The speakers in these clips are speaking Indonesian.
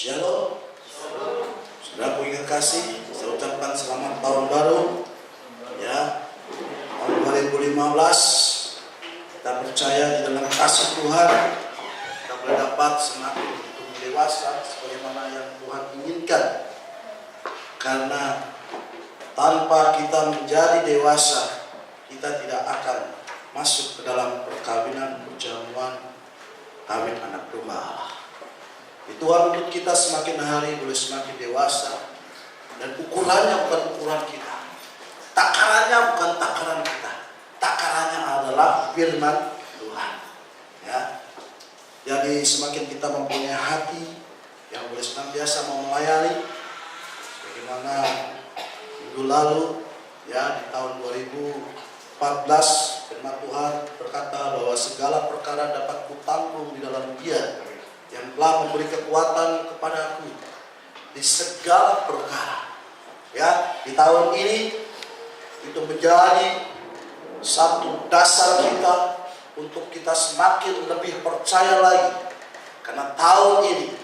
Shalom. Saudaraku yang kasih, saya ucapkan selamat tahun baru. Ya, tahun 2015. Kita percaya di dalam kasih Tuhan, kita boleh dapat semakin tumbuh dewasa sebagaimana yang Tuhan inginkan. Karena tanpa kita menjadi dewasa, kita tidak akan masuk ke dalam perkawinan, perjamuan, kawin anak domba Allah. Tuhan untuk kita semakin hari boleh semakin dewasa, dan ukurannya bukan ukuran kita, takarannya bukan takaran kita, takarannya adalah firman Tuhan. Ya, jadi semakin kita mempunyai hati yang boleh senantiasa mau melayani, bagaimana minggu lalu ya di tahun 2014 firman Tuhan berkata bahwa segala perkara dapat kutanggung di dalam Dia yang telah memberi kekuatan kepadaku di segala perkara. Ya, di tahun ini itu menjadi satu dasar kita untuk kita semakin lebih percaya lagi. Karena tahun ini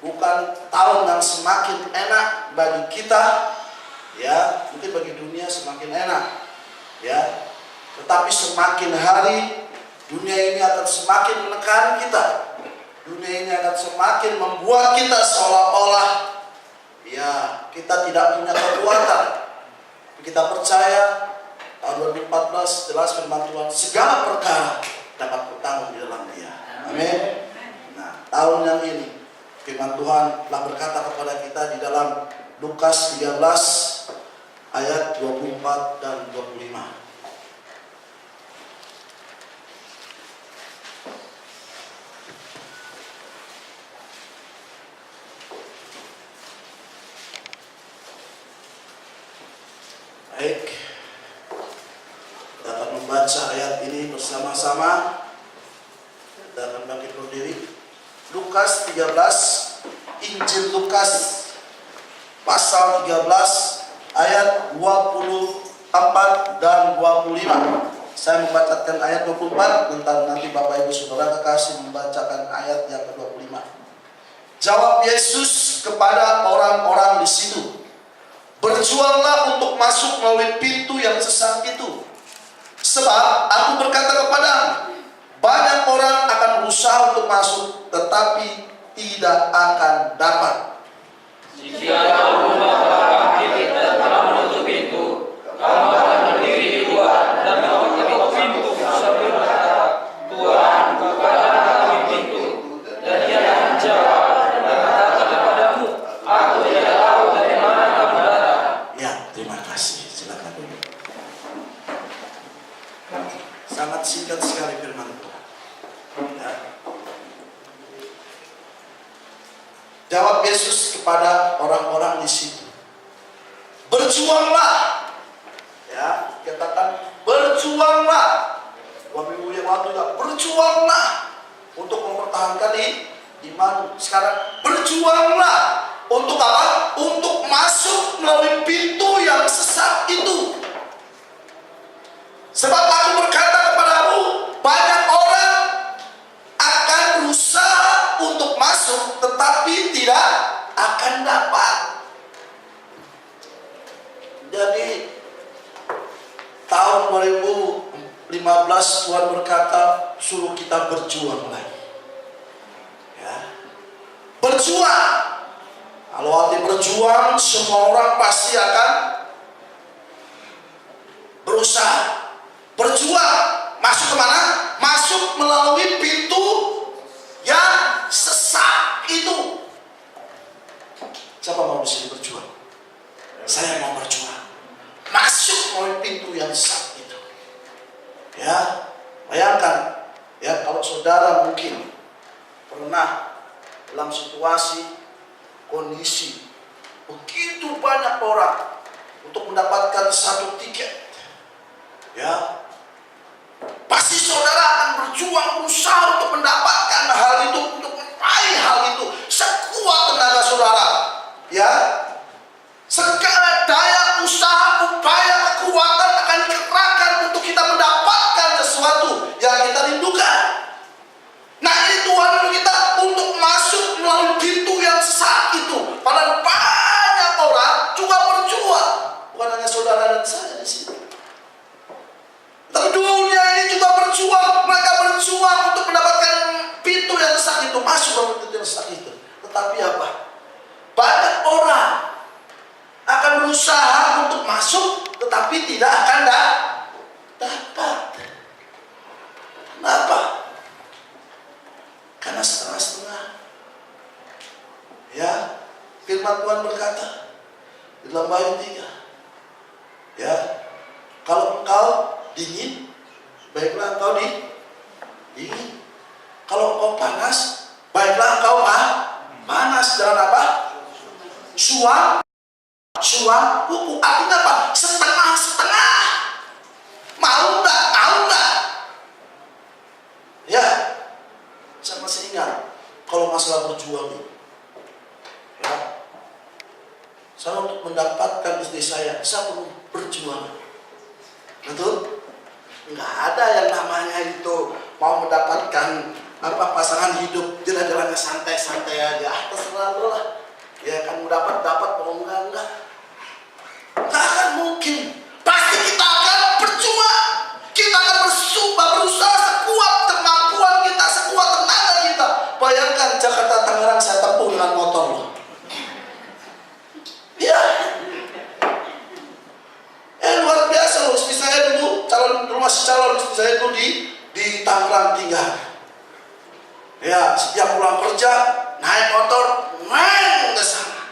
bukan tahun yang semakin enak bagi kita, ya, mungkin bagi dunia semakin enak, ya. Tetapi semakin hari dunia ini akan semakin menekan kita. Dunia ini akan semakin membuat kita seolah-olah ya kita tidak punya kekuatan. Kita percaya tahun 2014 jelas firman Tuhan segala perkara dapat kutanggung di dalam Dia. Amin. Nah, tahun yang ini firman Tuhan telah berkata kepada kita di dalam Lukas 13 ayat 24 dan 25. Baik, kita akan membaca ayat ini bersama-sama. Kita akan bangkit berdiri. Lukas 13, Injil Lukas pasal 13 ayat 24 dan 25. Saya membacakan ayat 24, nanti Bapak Ibu Saudara kekasih membacakan ayat yang ke-25. Jawab Yesus kepada orang-orang di situ, "Berjuanglah untuk masuk melalui pintu yang sesat itu. Sebab aku berkata kepadamu, banyak orang akan berusaha untuk masuk, tetapi tidak akan dapat. Jika kamu mengatakan kita telah menutup pintu, kamu akan berdiri di luar dan mengetuk pintu sambil berkata, Tuhan, bukalah kami pintu. Dan Dia akan menjawab dan berkata kepadamu, aku tidak tahu dari mana kamu datang." Ya, terima kasih. Silakan duduk. Sangat singkat sekali firman Tuhan. Ya. Jawab Yesus kepada orang-orang di situ, "Berjuanglah." Ya, katakan berjuanglah. Bapak Ibu yang waktu juga berjuanglah untuk mempertahankan iman. Sekarang berjuanglah untuk apa? Untuk masuk melalui pintu yang sesat itu. Sebab aku berkata kepadamu, banyak orang akan berusaha untuk masuk, tetapi tidak akan dapat. Jadi tahun 2015 Tuhan berkata, suruh kita berjuang lagi. Ya. Berjuang. Kalau arti berjuang, semua orang pasti akan berusaha. Berjuang. Masuk kemana? Masuk melalui pintu yang sesat itu. Siapa mau di sini berjuang? Saya mau berjuang. Masuk melalui pintu yang sesat itu. Ya, bayangkan ya kalau saudara mungkin pernah dalam situasi kondisi begitu banyak orang untuk mendapatkan satu tiket, ya pasti saudara akan berjuang berusaha untuk mendapatkan hal itu, untuk meraih hal itu sekuat tenaga saudara, ya segala daya usaha, upaya, kekuatan akan dikerahkan untuk kita mendapatkan sesuatu yang kita rindukan. Nah, ini Tuhan kita untuk masuk melalui pintu yang sesat itu masuk dalam tujuan itu. Tetapi apa? Banyak orang akan berusaha untuk masuk, tetapi tidak akan dapat. Kenapa? Karena setengah-setengah. Ya, firman Tuhan berkata di dalam Wahyu 3, ya, kalau engkau dingin, baiklah engkau dingin. Kalau engkau panas, baiklah engkau panas. Jangan apa? Suam kuku. Artinya apa? Setengah-setengah. Mau enggak? Ya, saya masih ingat kalau masalah berjuang ini. Ya, saya untuk mendapatkan istri saya perlu berjuang. Betul? Enggak ada yang namanya itu mau mendapatkan pasangan hidup jalan-jalannya santai-santai aja. Terserah lo lah. Ya kan dapat mau enggak. Enggak akan mungkin. Pasti kita akan berjuang. Kita akan berusaha sekuat kemampuan kita, sekuat tenaga kita. Bayangkan Jakarta Tangerang saya tempuh dengan motor loh. Ya. Luar biasa loh. Istri saya dulu masih calon istri saya dulu di Tangerang tinggal. Ya, setiap pulang kerja naik motor ke sana.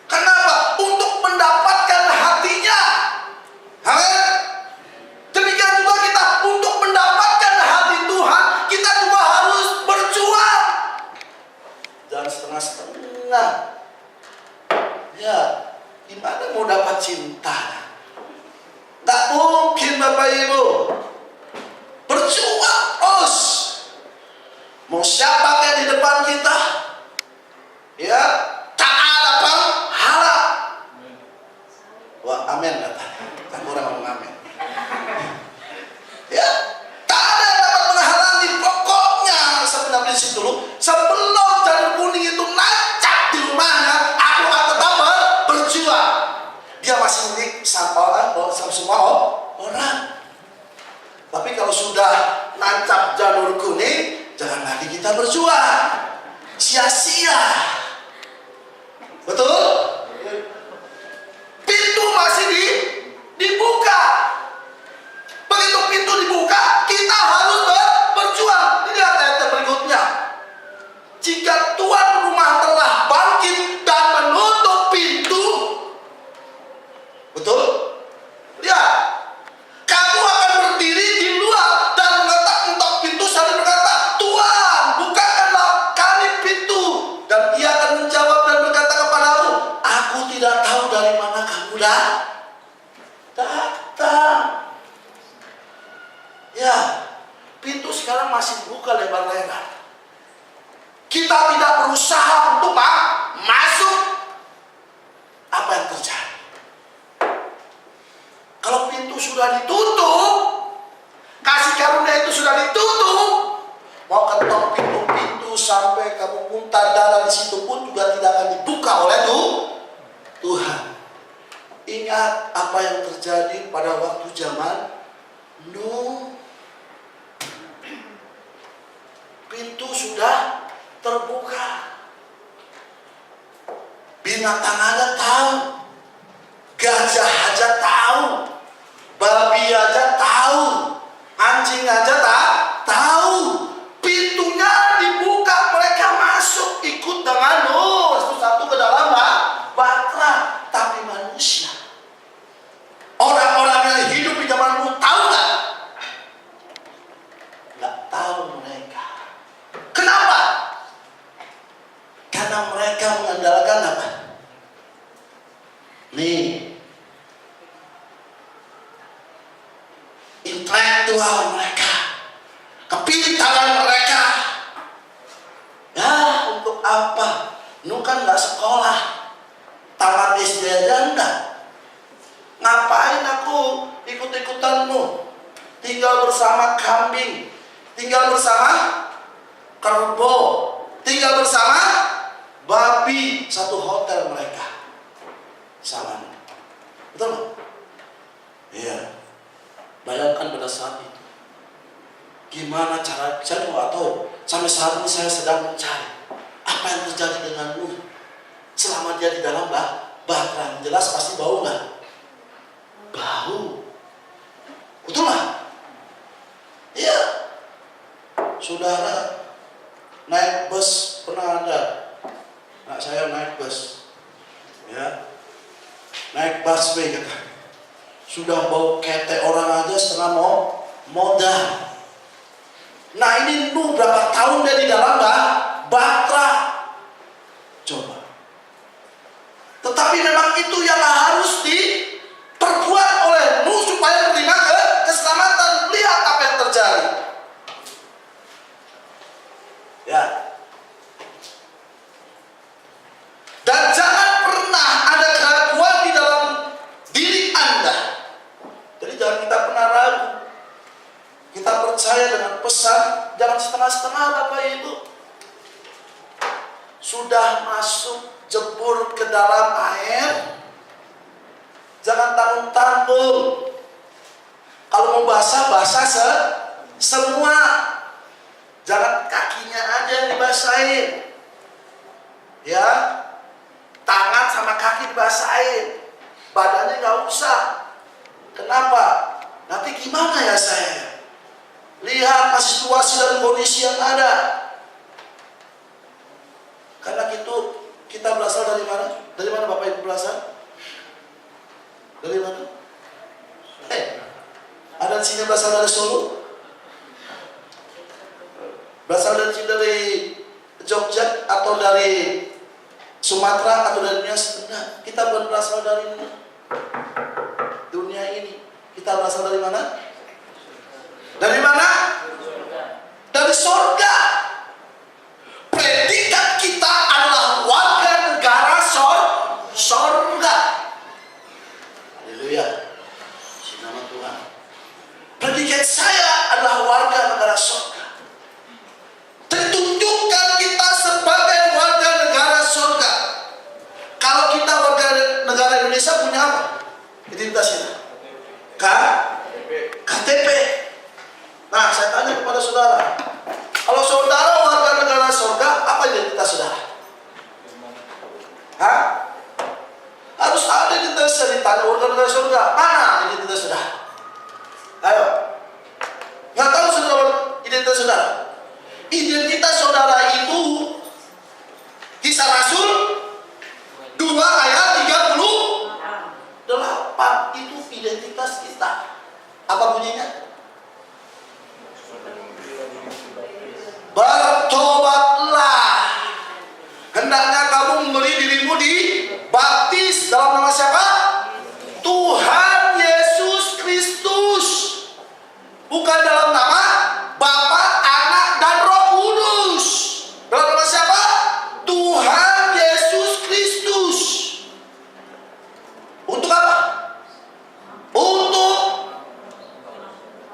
Kenapa? Untuk mendapatkan hatinya. Amin. Demikian juga kita untuk mendapatkan hati Tuhan, kita juga harus berjuang. Jangan setengah-setengah. Ya, gimana mau dapat cinta? Tak mungkin Bapak Ibu. Berjuang terus. Mau siapa yang di depan kita? Ya, tak ada penghalang. Wah, amin katanya. Tak kurang ngomong amin. Ya, tak ada yang dapat menghalangi. Pokoknya saya prinsip dulu. Sebelum janur kuning itu nancap di rumahnya, aku akan tetap berjuang. Dia masih milik sama semua orang. Tapi kalau sudah nancap janur kuning, jangan lagi kita berjuang. Sia-sia. Betul? Pintu masih dibuka. Begitu pintu dibuka, kita harus berjuang. Lihat ayat berikutnya. Jika tuan rumah telah bangkit dan menutup pintu, betul? Lihat. Kamu akan berdiri di luar dan mengetok pintu sambil berkata, Tuhan, bukakanlah kami pintu. Dan ia akan menjawab dan berkata kepadamu, aku tidak tahu dari mana kamu datang. Ya, pintu sekarang masih buka lebar-lebar. Kita tidak berusaha untuk masuk. Apa yang terjadi? Kalau pintu sudah ditutup, kasih karunia itu sudah ditutup, mau ketok pintu-pintu sampai kamu muntah darah di situ pun juga tidak akan dibuka oleh Tuhan. Ingat apa yang terjadi pada waktu zaman Nuh. Pintu sudah terbuka. Binatang aja tahu, gajah aja tahu, babi aja tahu, anjing aja tahu. Pintunya dibuka, mereka masuk ikut dengan Nuh satu ke dalam bahtera. Tapi manusia, orang-orang yang hidup di zaman Nuh tahu nggak? Nggak tahu mereka. Kenapa? Karena mereka mengandalkan apa? Nih, intelektual mereka, kepintaran mereka. Ya, untuk apa? Nuh kan nggak sekolah, tamat SD aja enggak. Ngapain aku ikut-ikutan Nuh? Tinggal bersama kambing, tinggal bersama kerbau, tinggal bersama babi, satu hotel mereka. Sama. Betul nggak? Iya. Bayangkan pada saat itu Gimana cara, saya nggak tahu. Sampai saat ini saya sedang mencari apa yang terjadi dengan Nuh selama dia di dalam bahtera. Jelas pasti bau nggak? Bau. Betul nggak? Iya. Saudara naik bus pernah ada? Nah, saya naik bus, ya, naik busway kata. Sudah bau ketek orang aja setengah modal. Nah ini Nuh berapa tahun dia di dalam bahtera. Coba. Tetapi memang itu yang harus diperbuat oleh Nuh supaya menerima keselamatan. Lihat apa yang terjadi. Ya. Dan jangan pernah ada keraguan di dalam diri Anda. Jadi jangan kita pernah ragu. Kita percaya dengan pesan, jangan setengah-setengah Bapak Ibu. Sudah masuk jebur ke dalam air, jangan tanggung-tanggung. Kalau mau basah semua. Jangan kakinya aja yang dibasahin. Ya, tangan sama kaki dibasahin. Badannya nggak usah. Kenapa? Nanti gimana ya saya? Lihat situasi dan kondisi yang ada. Karena itu kita berasal dari mana? Dari mana Bapak Ibu berasal? Dari mana? Ada di sini berasal dari Solo? Berasal dari Jogja atau dari Sumatera atau dari Nias? Enggak, kita berasal dari dunia ini. Kita berasal dari mana? Dari mana? Dari sorga. Predikat kita adalah warga negara sorga. Haleluya. Nama Tuhan. Predikat saya adalah warga negara sorga. Tunjukkan kita sebagai warga negara surga. Kalau kita warga negara Indonesia punya apa? Identitas kita. KTP. Nah, saya tanya kepada saudara. Kalau saudara warga negara surga, apa identitas saudara? Hah? Harus ada identitas. Ditanya warga negara surga, mana identitas saudara? Ayo. Nggak tahu saudara identitas saudara? Identitas saudara itu Kisah Rasul 2 ayat 38. Itu identitas kita. Apa bunyinya? Bertobatlah. Hendaknya kamu memberi dirimu dibaptis dalam nama siapa? Tuhan Yesus Kristus. Bukan dalam nama Bapa, Anak, dan Roh Kudus. Dalam nama siapa? Tuhan Yesus Kristus. Untuk apa? Untuk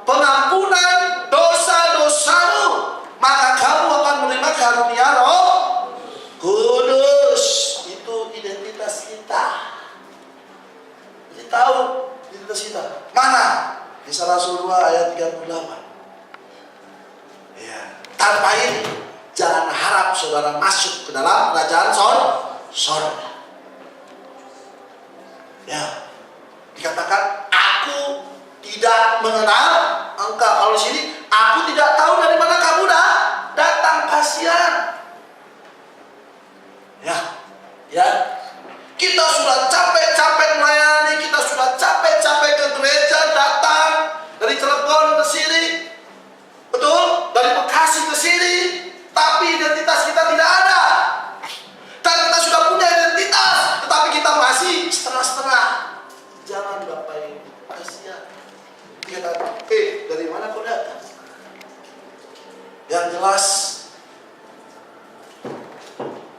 pengampunan dosa-dosamu. Maka kamu akan menerima karunia Roh Kudus. Itu identitas kita. Jadi tahu identitas kita. Mana? Kisah Rasul 2 ayat 38. Ya. Tanpa ini jangan harap saudara masuk ke dalam kerajaan sorga. Ya. Dikatakan aku tidak mengenal engkau. Kalau di sini aku tidak tahu dari mana kamu datang. Kasihan. Ya. Kita sudah capek-capek melayani, kita sudah capek-capek ke gereja, datang dari Cilegon ke sini. Betul? Dari Bekasi ke sini, tapi identitas kita tidak ada. Dan kita sudah punya identitas, tetapi kita masih setengah-setengah. Jangan Bapak Ibu, kasihan. Kita dari mana kau datang? Yang jelas,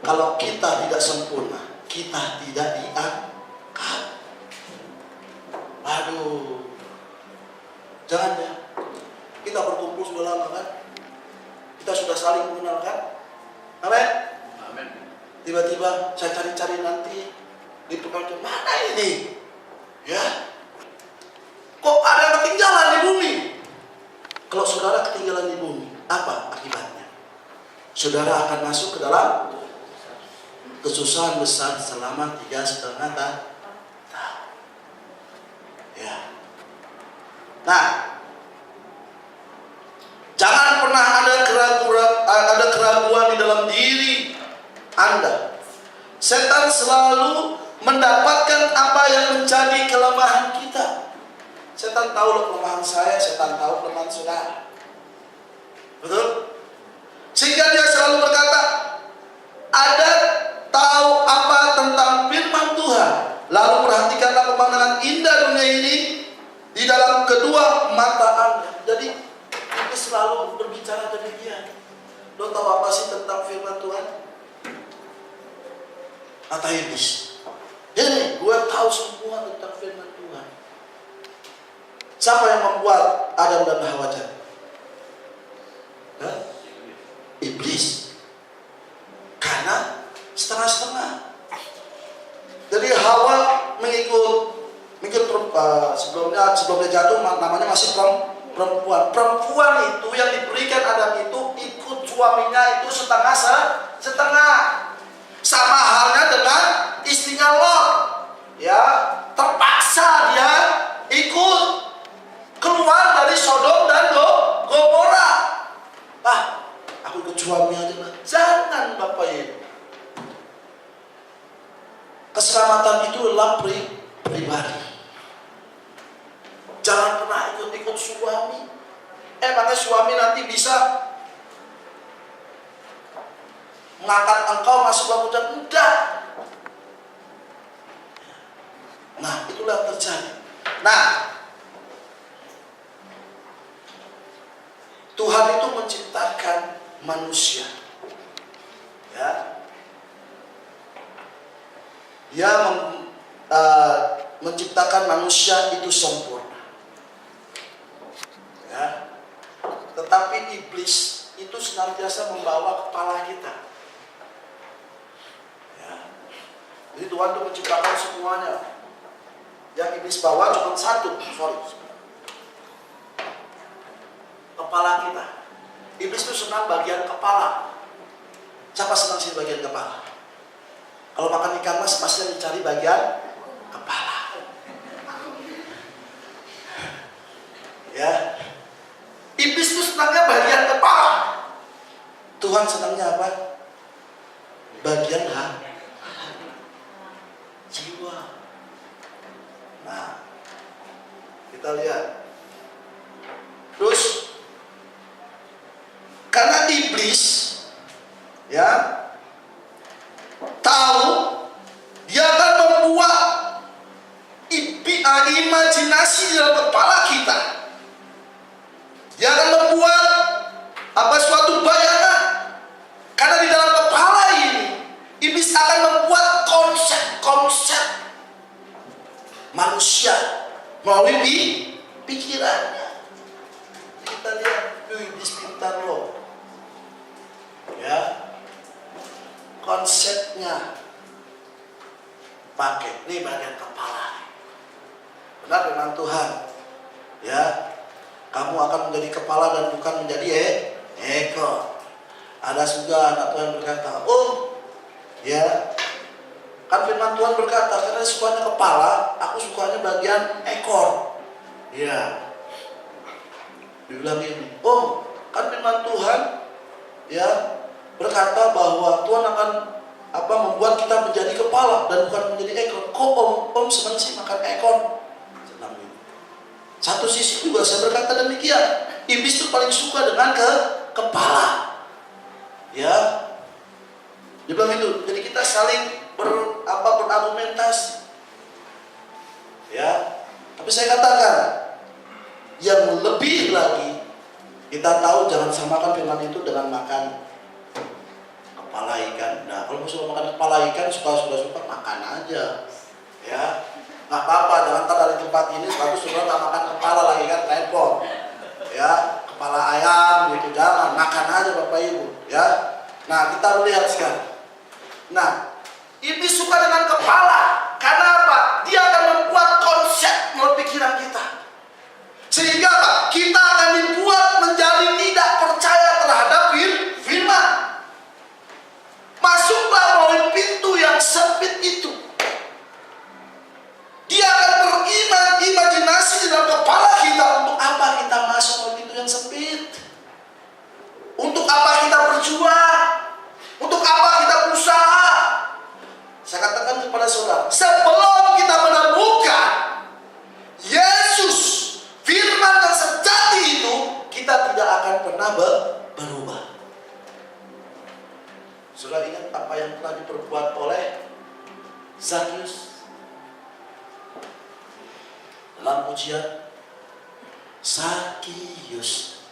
kalau kita tidak sempurna, kita tidak diangkat. Aduh, jangan ya. Kita berkumpul sudah lama kan? Kita sudah saling mengenal kan? Amin. Amin. Tiba-tiba saya cari-cari nanti di perkampungan mana ini? Ya, kok ada yang ketinggalan di bumi? Kalau saudara ketinggalan di bumi, apa akibatnya? Saudara akan masuk ke dalam kesusahan besar selama 3,5 tahun. Ya. Nah, jangan pernah ada keraguan di dalam diri Anda. Setan selalu mendapatkan apa yang menjadi kelemahan kita. Setan tahu kelemahan saya, setan tahu kelemahan saudara. Betul? Sehingga dia selalu berkata, ada tahu apa tentang firman Tuhan, lalu perhatikanlah pemandangan indah dunia ini di dalam kedua mata Anda. Jadi kita selalu berbicara demikian. Lo tahu apa sih tentang firman Tuhan? Kata iblis, ini gue tahu semua tentang firman Tuhan. Siapa yang membuat Adam dan Hawa jadi? Iblis. Karena setengah-setengah. Jadi Hawa mengikut sebelum dia jatuh namanya masih perempuan. Perempuan itu yang diberikan Adam itu ikut suaminya itu setengah. Sama halnya dengan istrinya Lot. Ya, terpaksa dia ikut keluar dari Sodom dan Gomora. Aku ikut suami aja lah. Jangan Bapak Ibu. Keselamatan itu adalah pribadi. Jangan pernah ikut suami. Emangnya suami nanti bisa mengangkat engkau masuk bangku dan enggak. Nah, itulah yang terjadi. Nah, Tuhan itu menciptakan manusia. Ya. Dia menciptakan manusia itu sempurna. Ya. Tetapi iblis itu senantiasa membawa kepala kita. Jadi Tuhan itu menciptakan semuanya. Yang iblis bawa cuma satu, kepala kita. Iblis itu senang bagian kepala. Siapa senang sih bagian kepala? Kalau makan ikan mas pasti mencari bagian kepala. Ya. Iblis itu senangnya bagian kepala. Tuhan senangnya apa? Bagian hati. Jiwa. Nah, kita lihat. Terus, karena iblis, ya, tahu dia akan membuat imajinasi di dalam kepala kita. Dia akan membuat suatu bayangan. Karena di dalam kepala ini, iblis akan membuat konsep manusia melalui pikirannya. Kita lihat, iblis pintar loh. Ya, konsepnya pakai ini bagian kepala. Benar dengan Tuhan. Ya, kamu akan menjadi kepala dan bukan menjadi ekor. Ada juga anak Tuhan berkata, ya, kan firman Tuhan berkata, karena sukanya kepala, aku sukanya bagian ekor. Ya, dibilang ini, kan firman Tuhan, ya, berkata bahwa Tuhan akan membuat kita menjadi kepala dan bukan menjadi ekor. Kok om senang sih makan ekor? Senang ini. Satu sisi juga saya berkata demikian. Iblis itu paling suka dengan kepala. Ya, dibilang itu. Jadi kita saling berargumentasi. Ya, tapi saya katakan yang lebih lagi kita tahu jangan samakan firman itu dengan makan kepala ikan. Nah, kalau suka makan kepala ikan suka makan aja. Ya, nggak apa-apa. Jangan dari tempat ini bagus sudah tak makan kepala lagi kan repot. Ya, kepala ayam gitu jangan makan aja Bapak Ibu. Ya, nah kita lihat sekarang. Nah, iblis suka dengan kepala. Karena apa? Dia akan membuat konsep melalui pikiran kita. Sehingga apa? Kita akan dibuat yang telah diperbuat oleh Zakius. Dalam pujian, Zakius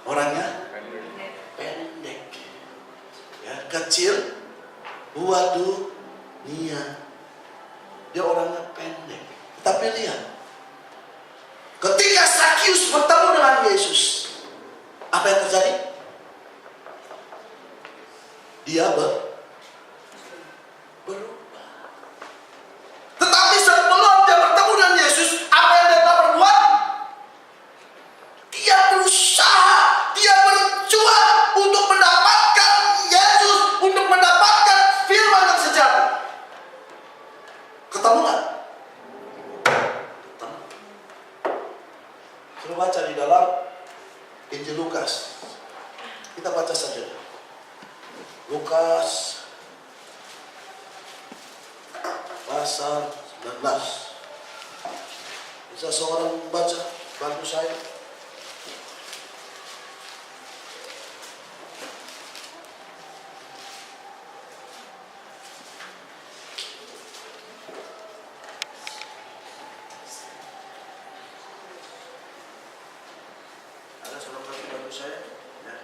orangnya pendek, ya, kecil, buat dunia. Dia orangnya pendek. Tapi lihat, ketika Zakius bertemu dengan Yesus, apa yang terjadi? Dia berubah. Tetapi sebelum dia bertemu dengan Yesus, apa yang dia telah perbuat? Dia berusaha, dia berjuang untuk mendapatkan Yesus, untuk mendapatkan firman yang sejati. Ketemu nggak? Ketemu. Coba baca di dalam Injil Lukas. Kita baca saja. Lukas pasal 19. Bisa seorang membaca, bantu saya. Ada seorang bantu saya? Ya.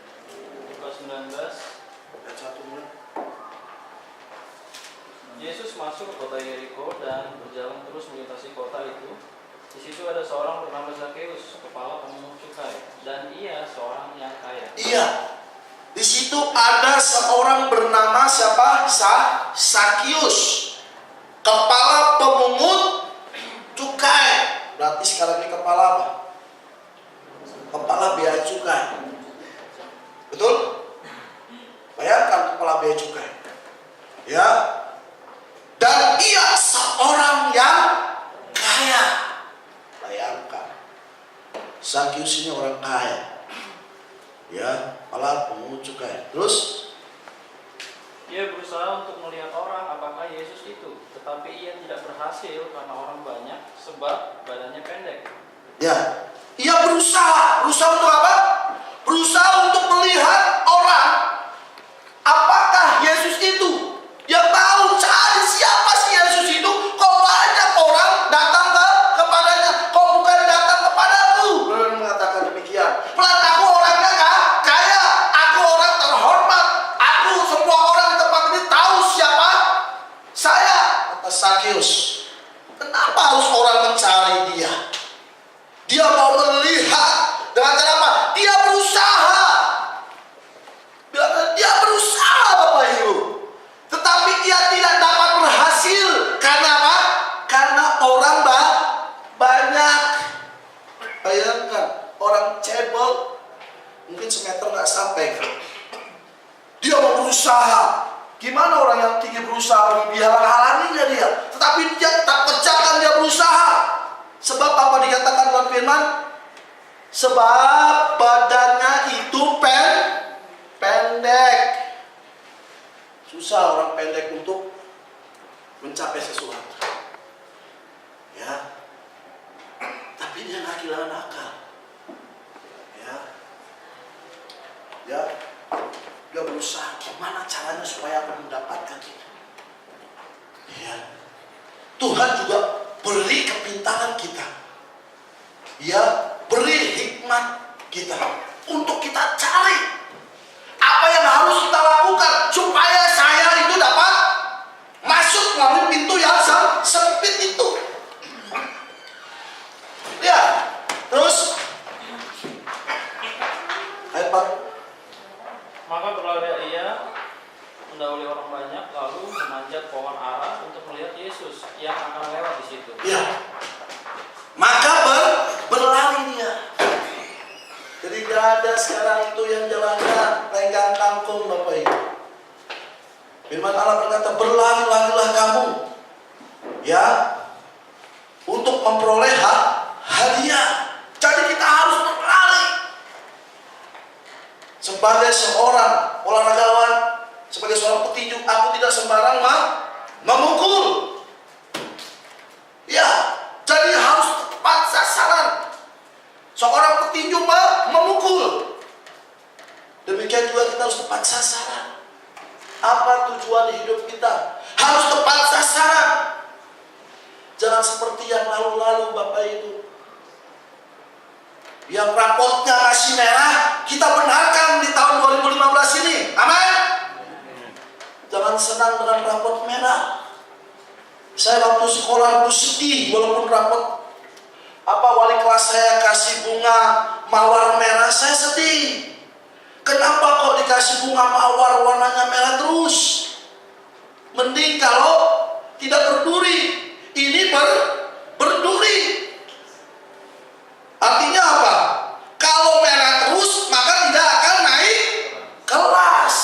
Lukas 19. Ayat 1 mulai. Yesus masuk ke kota Yeriko dan berjalan terus melintasi kota itu. Di situ ada seorang bernama Zakeus, kepala pemungut cukai, dan ia seorang yang kaya. Iya. Di situ ada seorang bernama siapa? Zakius, kepala pemungut cukai. Berarti sekarang ini kepala apa? Kepala bea cukai. Betul? Bayangkan kepala bea cukai. Ya. Dan ia seorang yang kaya. Bayangkan. Zakius ini orang kaya. Ya, kepala pemungut cukai. Terus Ia berusaha untuk melihat orang apakah Yesus itu, tetapi ia tidak berhasil karena orang banyak, sebab badannya pendek. ya, ia berusaha untuk apa? Berusaha untuk melihat orang apakah Yesus itu. Dia tahu cari siapa sih Yesus itu. Kok banyak orang datang kepadanya, kok bukan datang kepadaku? Belum mengatakan demikian. Pelan, aku orangnya kaya, aku orang terhormat, aku semua orang di tempat ini tahu siapa saya. Kata Zakius, kenapa harus orang mencari dia? Dia mau melihat dengan cara apa? Dia berusaha. Dia berusaha Bapak Ibu. Tetapi dia tidak dapat berhasil. Karena apa? Karena orang banyak. Bayangkan, orang cebol mungkin semeter nggak sampai. Dia mau berusaha. Gimana orang yang tinggi berusaha? Dihalang-halanginya dia. Tetapi dia tak kerjakan, dia berusaha. Sebab apa dikatakan dalam firman? Sebab badannya itu pendek. Susah orang pendek untuk mencapai sesuatu. Ya. Tapi dia nggak kehilangan akal. Ya. Ya. Dia berusaha gimana caranya supaya aku mendapatkan itu. Ya. Tuhan juga beri kepintaran kita. Ya, beri hikmat kita untuk kita cari apa yang harus kita lakukan supaya saya itu dapat masuk melalui pintu yang sempit itu. Lihat, terus ayat 4. Maka berlari ia mendahului orang banyak, lalu memanjat pohon ara untuk melihat Yesus yang akan lewat di situ. Ya. Maka berlari dia. Jadi gak ada sekarang itu yang jalannya lenggang kangkung Bapak Ibu. Firman Allah berkata, berlari-larilah kamu, ya, untuk memperoleh hadiah. Jadi kita harus berlari. Sebagai seorang olahragawan, sebagai seorang petinju, aku tidak sembarang memukul. Ya, jadi harus tepat sasaran. Seorang petinju memukul. Demikian juga kita harus tepat sasaran. Apa tujuan hidup kita. Harus tepat sasaran. Jangan seperti yang lalu-lalu Bapak Ibu. Yang rapotnya masih merah, kita benarkan di tahun 2015 ini. Amin. Jangan senang dengan rapot merah. Saya waktu sekolah dulu sedih walaupun rapot wali kelas saya kasih bunga mawar merah, saya sedih. Kenapa kok dikasih bunga mawar warnanya merah terus? Mending kalau tidak berduri. Ini berduri. Artinya apa? Kalau merah terus maka tidak akan naik kelas.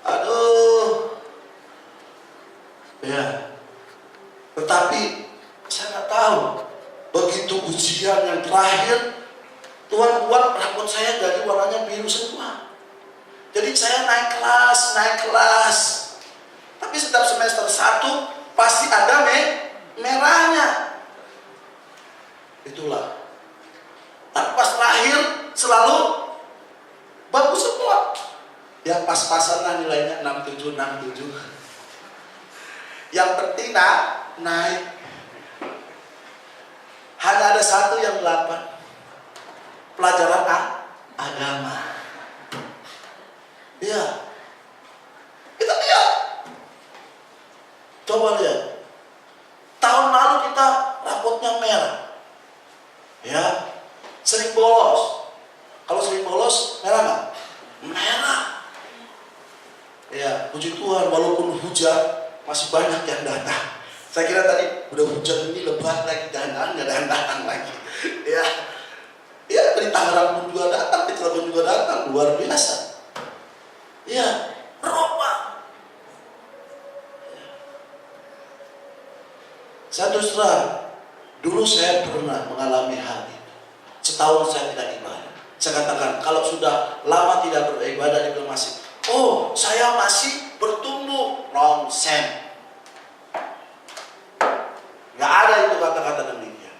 Aduh. Ya. Tetapi saya nggak tahu. Begitu ujian yang terakhir, Tuhan buat rapot saya dari warnanya biru semua. Jadi saya naik kelas. Tapi setiap semester 1 pasti ada merahnya. Itulah. Tapi pas terakhir selalu bagus semua. Ya pas-pasan lah nilainya 67. Yang penting naik. Hanya ada satu yang 8. Pelajaran agama. Iya. Kita lihat. Coba lihat. Tahun lalu kita rapotnya merah. Ya. Sering bolos. Kalau sering bolos, merah nggak? Merah. Ya, puji Tuhan walaupun hujan masih banyak yang datang. Saya kira tadi udah hujan ini lebat lagi, jangan nggak datang lagi. Ya dari Tangerang pun juga datang, di Cirebon juga datang, luar biasa. Ya, Eropa. Saya terus terang, dulu saya pernah mengalami hal itu. Setahun saya tidak ibadah. Saya katakan kalau sudah lama tidak beribadah itu masih, saya masih bertumbuh. Nonsen. Gak ada itu kata-kata demikian.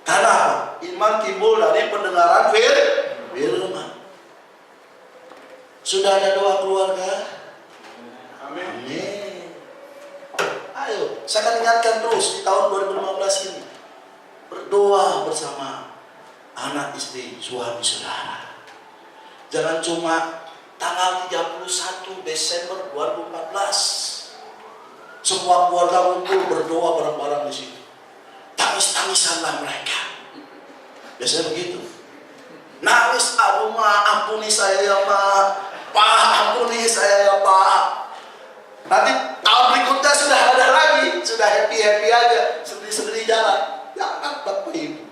Karena apa? Iman timbul dari pendengaran firman. Sudah ada doa keluarga? Amin. Ayo, saya akan ingatkan terus di tahun 2015 ini. Berdoa bersama anak istri, suami, saudara. Jangan cuma tanggal 31 Desember 2014. Semua keluarga kumpul berdoa bareng-bareng di sini. Tangis-tangisanlah mereka. Biasanya begitu. Nangis, aduh ma, ampuni saya ya ma. Pak, ampuni saya ya Pak. Nanti tahun berikutnya sudah ada lagi, sudah happy-happy aja, sedih-sedih jalan. Jangan Bapak Ibu.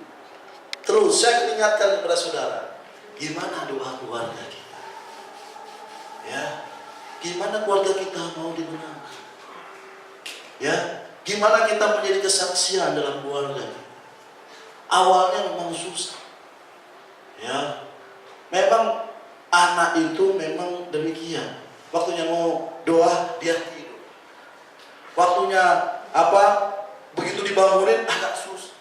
Terus saya ingatkan kepada saudara, gimana doa keluarga kita? Ya, gimana keluarga kita mau dimenangkan? Ya, gimana kita menjadi kesaksian dalam keluarga kita? Awalnya memang susah. Ya, memang anak itu memang demikian. Waktunya mau doa dia tidur. Waktunya begitu dibangunin agak susah.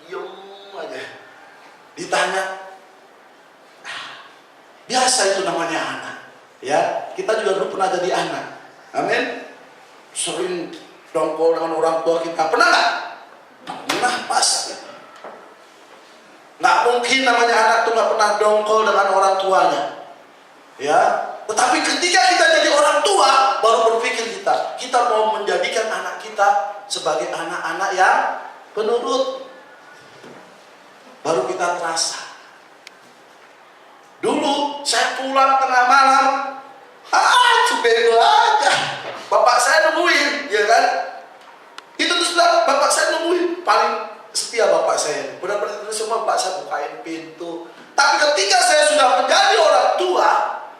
Diem aja. Ditanya. Biasa itu namanya anak. Ya, kita juga dulu pernah jadi anak. Amin. Sering dongkol dengan orang tua kita. Pernah nggak? Pernah pasti. Nggak mungkin namanya anak tuh nggak pernah dongkol dengan orang tuanya. Ya. Tetapi ketika kita jadi orang tua, baru berpikir kita mau menjadikan anak kita sebagai anak-anak yang penurut. Baru kita terasa. Dulu saya pulang tengah malam, bego aja. Bapak saya nungguin, ya kan? Itu terus bapak saya nungguin. Paling setia bapak saya. Benar-benar semua bapak saya bukain pintu. Tapi ketika saya sudah menjadi orang tua,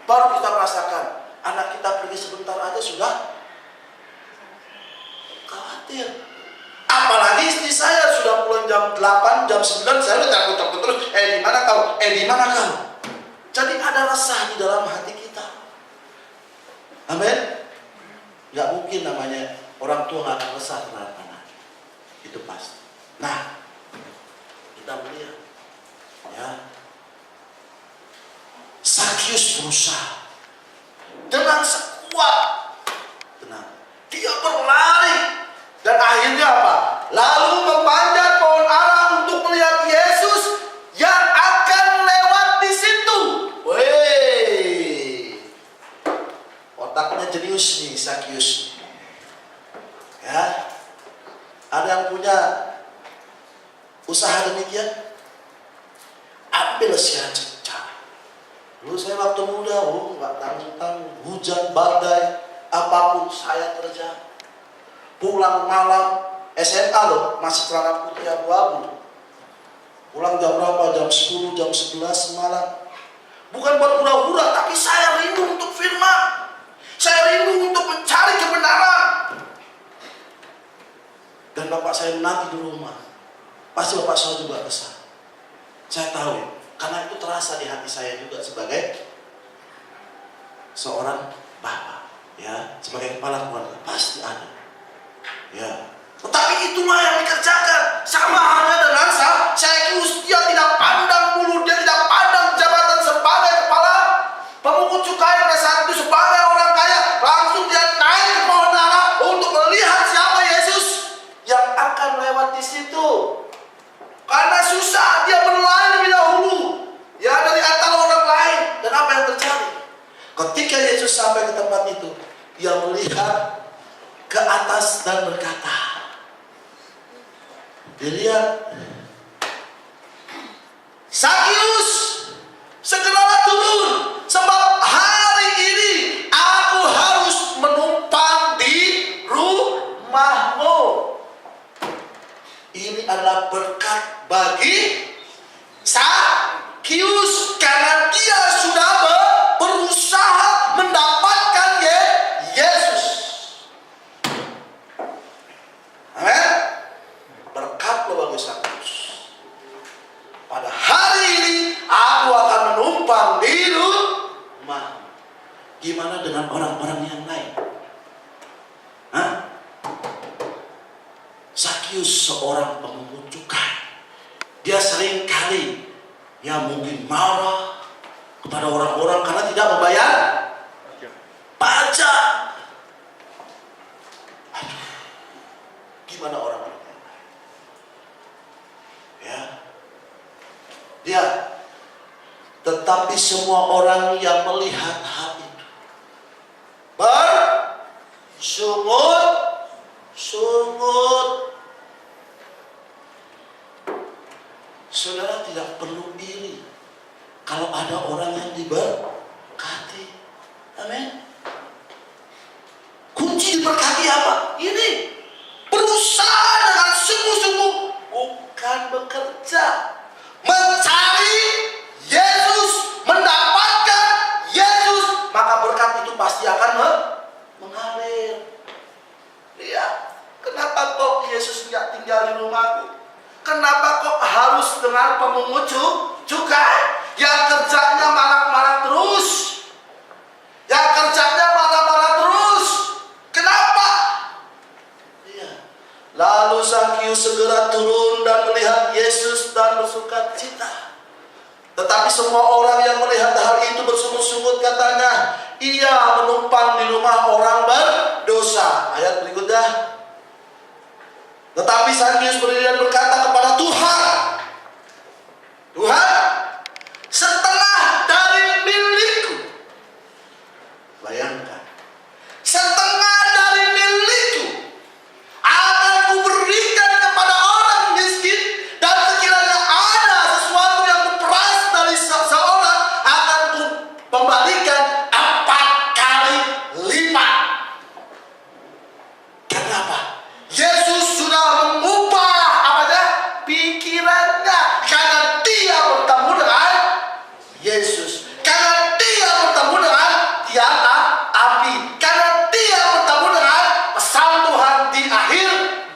baru kita merasakan anak kita pergi sebentar aja sudah khawatir. Apalagi istri saya sudah pulang jam 8, jam 9, saya udah takut terus. Di mana kau? Di mana kau? Jadi ada resah di dalam hati kita. Amin. Gak mungkin namanya orang tua gak akan resah terhadap anak. Itu pasti. Nah, kita melihat, ya, Sakyus berusaha dengan Namanya jenius nih, Sakius. Ya, ada yang punya usaha demikian? Ambil cara. Dulu saya waktu muda, nggak tanggung-tanggung, hujan, badai, apapun saya kerja. Pulang malam, SMA loh, masih celana putih abu-abu. Pulang jam berapa? Jam 10, jam 11 malam. Bukan buat hura-hura, tapi saya rindu untuk firman. Saya rindu untuk mencari kebenaran. Dan bapak saya menanti di rumah. Pasti bapak saya juga kesal. Saya tahu, karena itu terasa di hati saya juga sebagai seorang bapak, ya, sebagai kepala keluarga pasti ada. Ya, tetapi itulah yang dikerjakan. Sama halnya dengan Sakius, dia tidak pandang bulu, dia tidak pandang jabatan sebagai kepala pemungut cukai pada saat itu, sebagai orang kaya. Langsung dia naik ke pohon ara untuk melihat siapa Yesus yang akan lewat di situ. Karena susah, dia berlari lebih dahulu, ya, dari antara orang lain. Dan apa yang terjadi? Ketika Yesus sampai ke tempat itu, dia melihat ke atas dan berkata, dilihat, Sakius, segeralah turun, sebab hari ini aku harus menumpang di rumahmu. Ini adalah berkat bagi Sakius karena dia sudah berusaha mendapatkan Yesus. Amin. Berkat lo bagi Sakius. Pada hari ini aku akan menumpang di rumah. Gimana dengan orang-orang yang lain? Hah? Sakius seorang pemungut cukai. Dia sering kali, ya, mungkin marah kepada orang-orang karena tidak membayar pajak. Aduh, gimana orang-orang yang lain? Ya, dia, tetapi semua orang yang melihat hal itu bersungut-sungut. Saudara tidak perlu iri kalau ada orang yang diberkati. Amin. Kunci diberkati apa? Ini berusaha dengan sungguh-sungguh, bukan bekerja. Mencari Yesus, mendapatkan Yesus, maka berkat itu pasti akan mengalir. Iya, kenapa kok Yesus nggak tinggal di rumahku? Kenapa kok harus dengan pemungut cukai yang kerjanya malak-malak terus? Yang kerjanya malak-malak terus. Kenapa? Iya. Lalu Sakius segera turun dan melihat Yesus dan bersukacita. Tetapi semua orang yang melihat hal itu bersungut-sungut, katanya, ia menumpang di rumah orang berdosa. Ayat berikutnya. Tetapi Sakius berdiri dan berkata kepada Tuhan, Tuhan, setengah dari milikku. Bayangkan, setengah dari milikku akan kuberikan kepada orang miskin, dan sekiranya ada sesuatu yang kuperas dari seseorang akan kukembalikan 4 kali lipat. Kenapa? Yesus sudah mengubah pikirannya karena dia bertemu dengan Yesus, karena dia bertemu dengan tiada api, karena dia bertemu dengan pesan Tuhan di akhir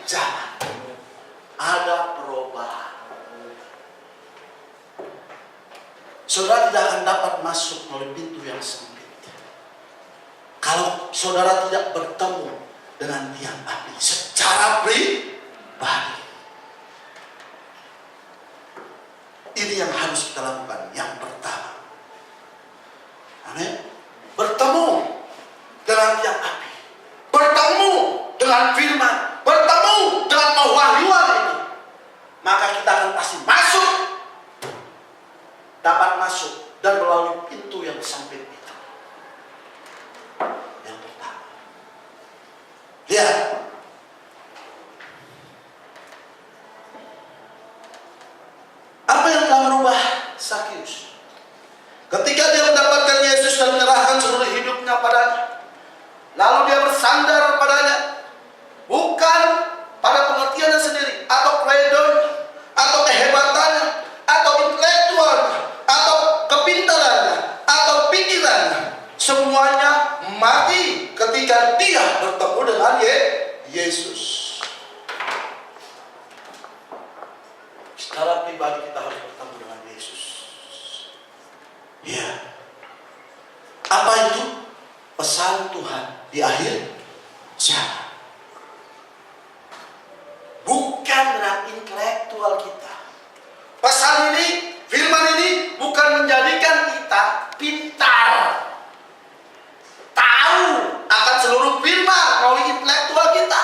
zaman. Ada perubahan. Saudara tidak akan dapat masuk melalui pintu yang sempit kalau saudara tidak bertemu dengan tiang api secara pribadi. Ini yang harus kita lakukan. Yang pertama, amin, bertemu dengan tiang api, bertemu dengan firman, bertemu dengan pewahyuan itu, maka kita akan pasti masuk, dapat masuk dan melalui pintu yang sempit itu. Yang pertama. lalu dia bersandar padanya, bukan pada pengertiannya sendiri, atau kredonya, atau kehebatannya, atau intelektualnya, atau kepintarannya, atau pikirannya. Semuanya mati ketika dia bertemu dengan Yesus. Secara pribadi kita harus bertemu dengan Yesus. Ya. Apa itu? Pesan Tuhan di akhir zaman. Bukan dengan intelektual kita. Pesan ini, firman ini bukan menjadikan kita pintar, tahu akan seluruh firman melalui intelektual kita.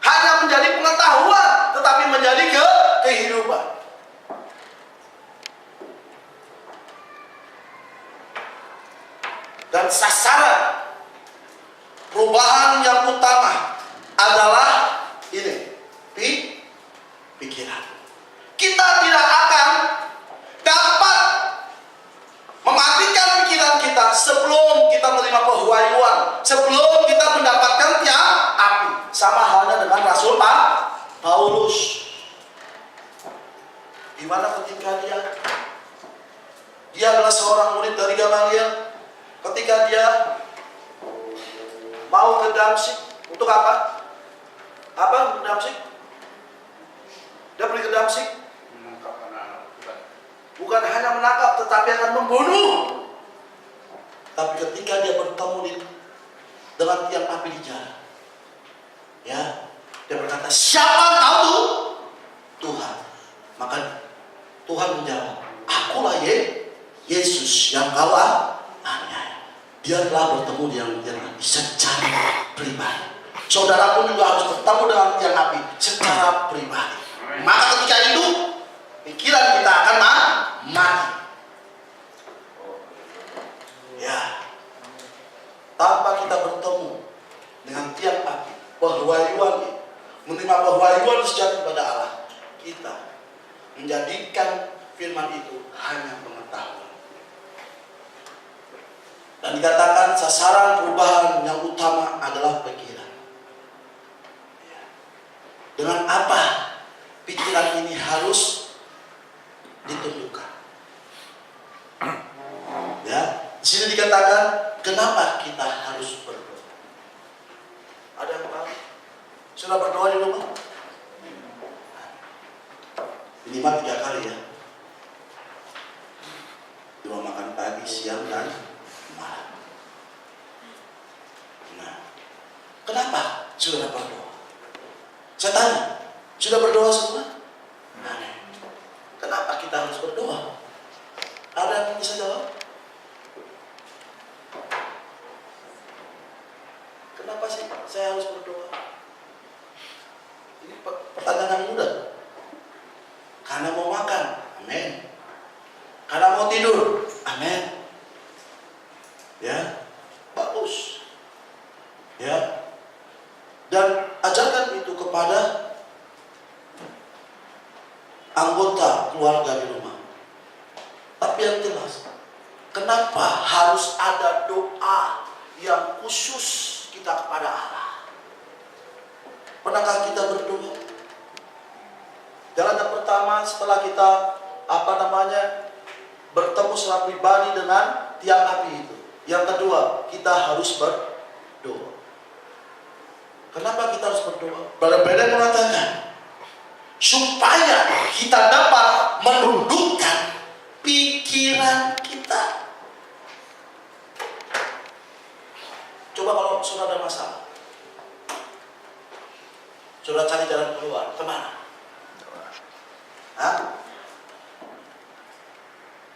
Hanya menjadi pengetahuan, tetapi menjadi kehidupan. Dan sasaran perubahan yang utama adalah ini, pikiran. Kita tidak akan dapat mematikan pikiran kita sebelum kita menerima pewahyuan, sebelum kita mendapatkan tiang api. Sama halnya dengan Rasul Paulus. Gimana ketika dia adalah seorang murid dari Gamaliel. Ketika dia mau ke Damsyik, untuk apa? Apa Damsyik? Dia pergi ke Damsyik bukan hanya menangkap, tetapi akan membunuh. Tapi ketika dia bertemu dengan tiang api di jalan, ya, dia berkata, siapa tahu Tuhan? Maka Tuhan menjawab, akulah Yesus yang kau aniaya. Dia telah bertemu dengan tiang api secara pribadi. Saudara pun juga harus bertemu dengan tiang api secara pribadi. Maka ketika itu pikiran kita akan mati. Ya, tanpa kita bertemu dengan tiang api, pewahyuan, menerima pewahyuan sejati pada Allah, kita menjadikan firman itu hanya pengetahuan. Dan dikatakan sasaran perubahan yang utama adalah pikiran. Dengan apa pikiran ini harus ditundukkan? Ya, di sini dikatakan kenapa kita harus berdoa. Ada yang tahu? Sudah berdoa di rumah? Minimal 3 kali ya. Doa makan pagi, siang, dan malam. Nah, kenapa sudah berdoa? Saya tanya, sudah berdoa semua? Amin. Kenapa kita harus berdoa? Ada yang bisa jawab? Kenapa sih saya harus berdoa? Ini pertanyaan yang mudah. Karena mau makan, amin. Karena mau tidur, amin. Ya, bagus. Ya, dan ajarkan itu kepada anggota keluarga di rumah. Tapi yang jelas, kenapa harus ada doa yang khusus kita kepada Allah? Pernahkah kita berdoa? Jalan yang pertama setelah kita bertemu secara pribadi dengan tiang api itu. Yang kedua, kita harus berdoa. Kenapa kita harus berdoa? Brother mengatakan supaya kita dapat menundukkan pikiran kita. Coba kalau saudara ada masalah, saudara cari jalan keluar, kemana? Hah?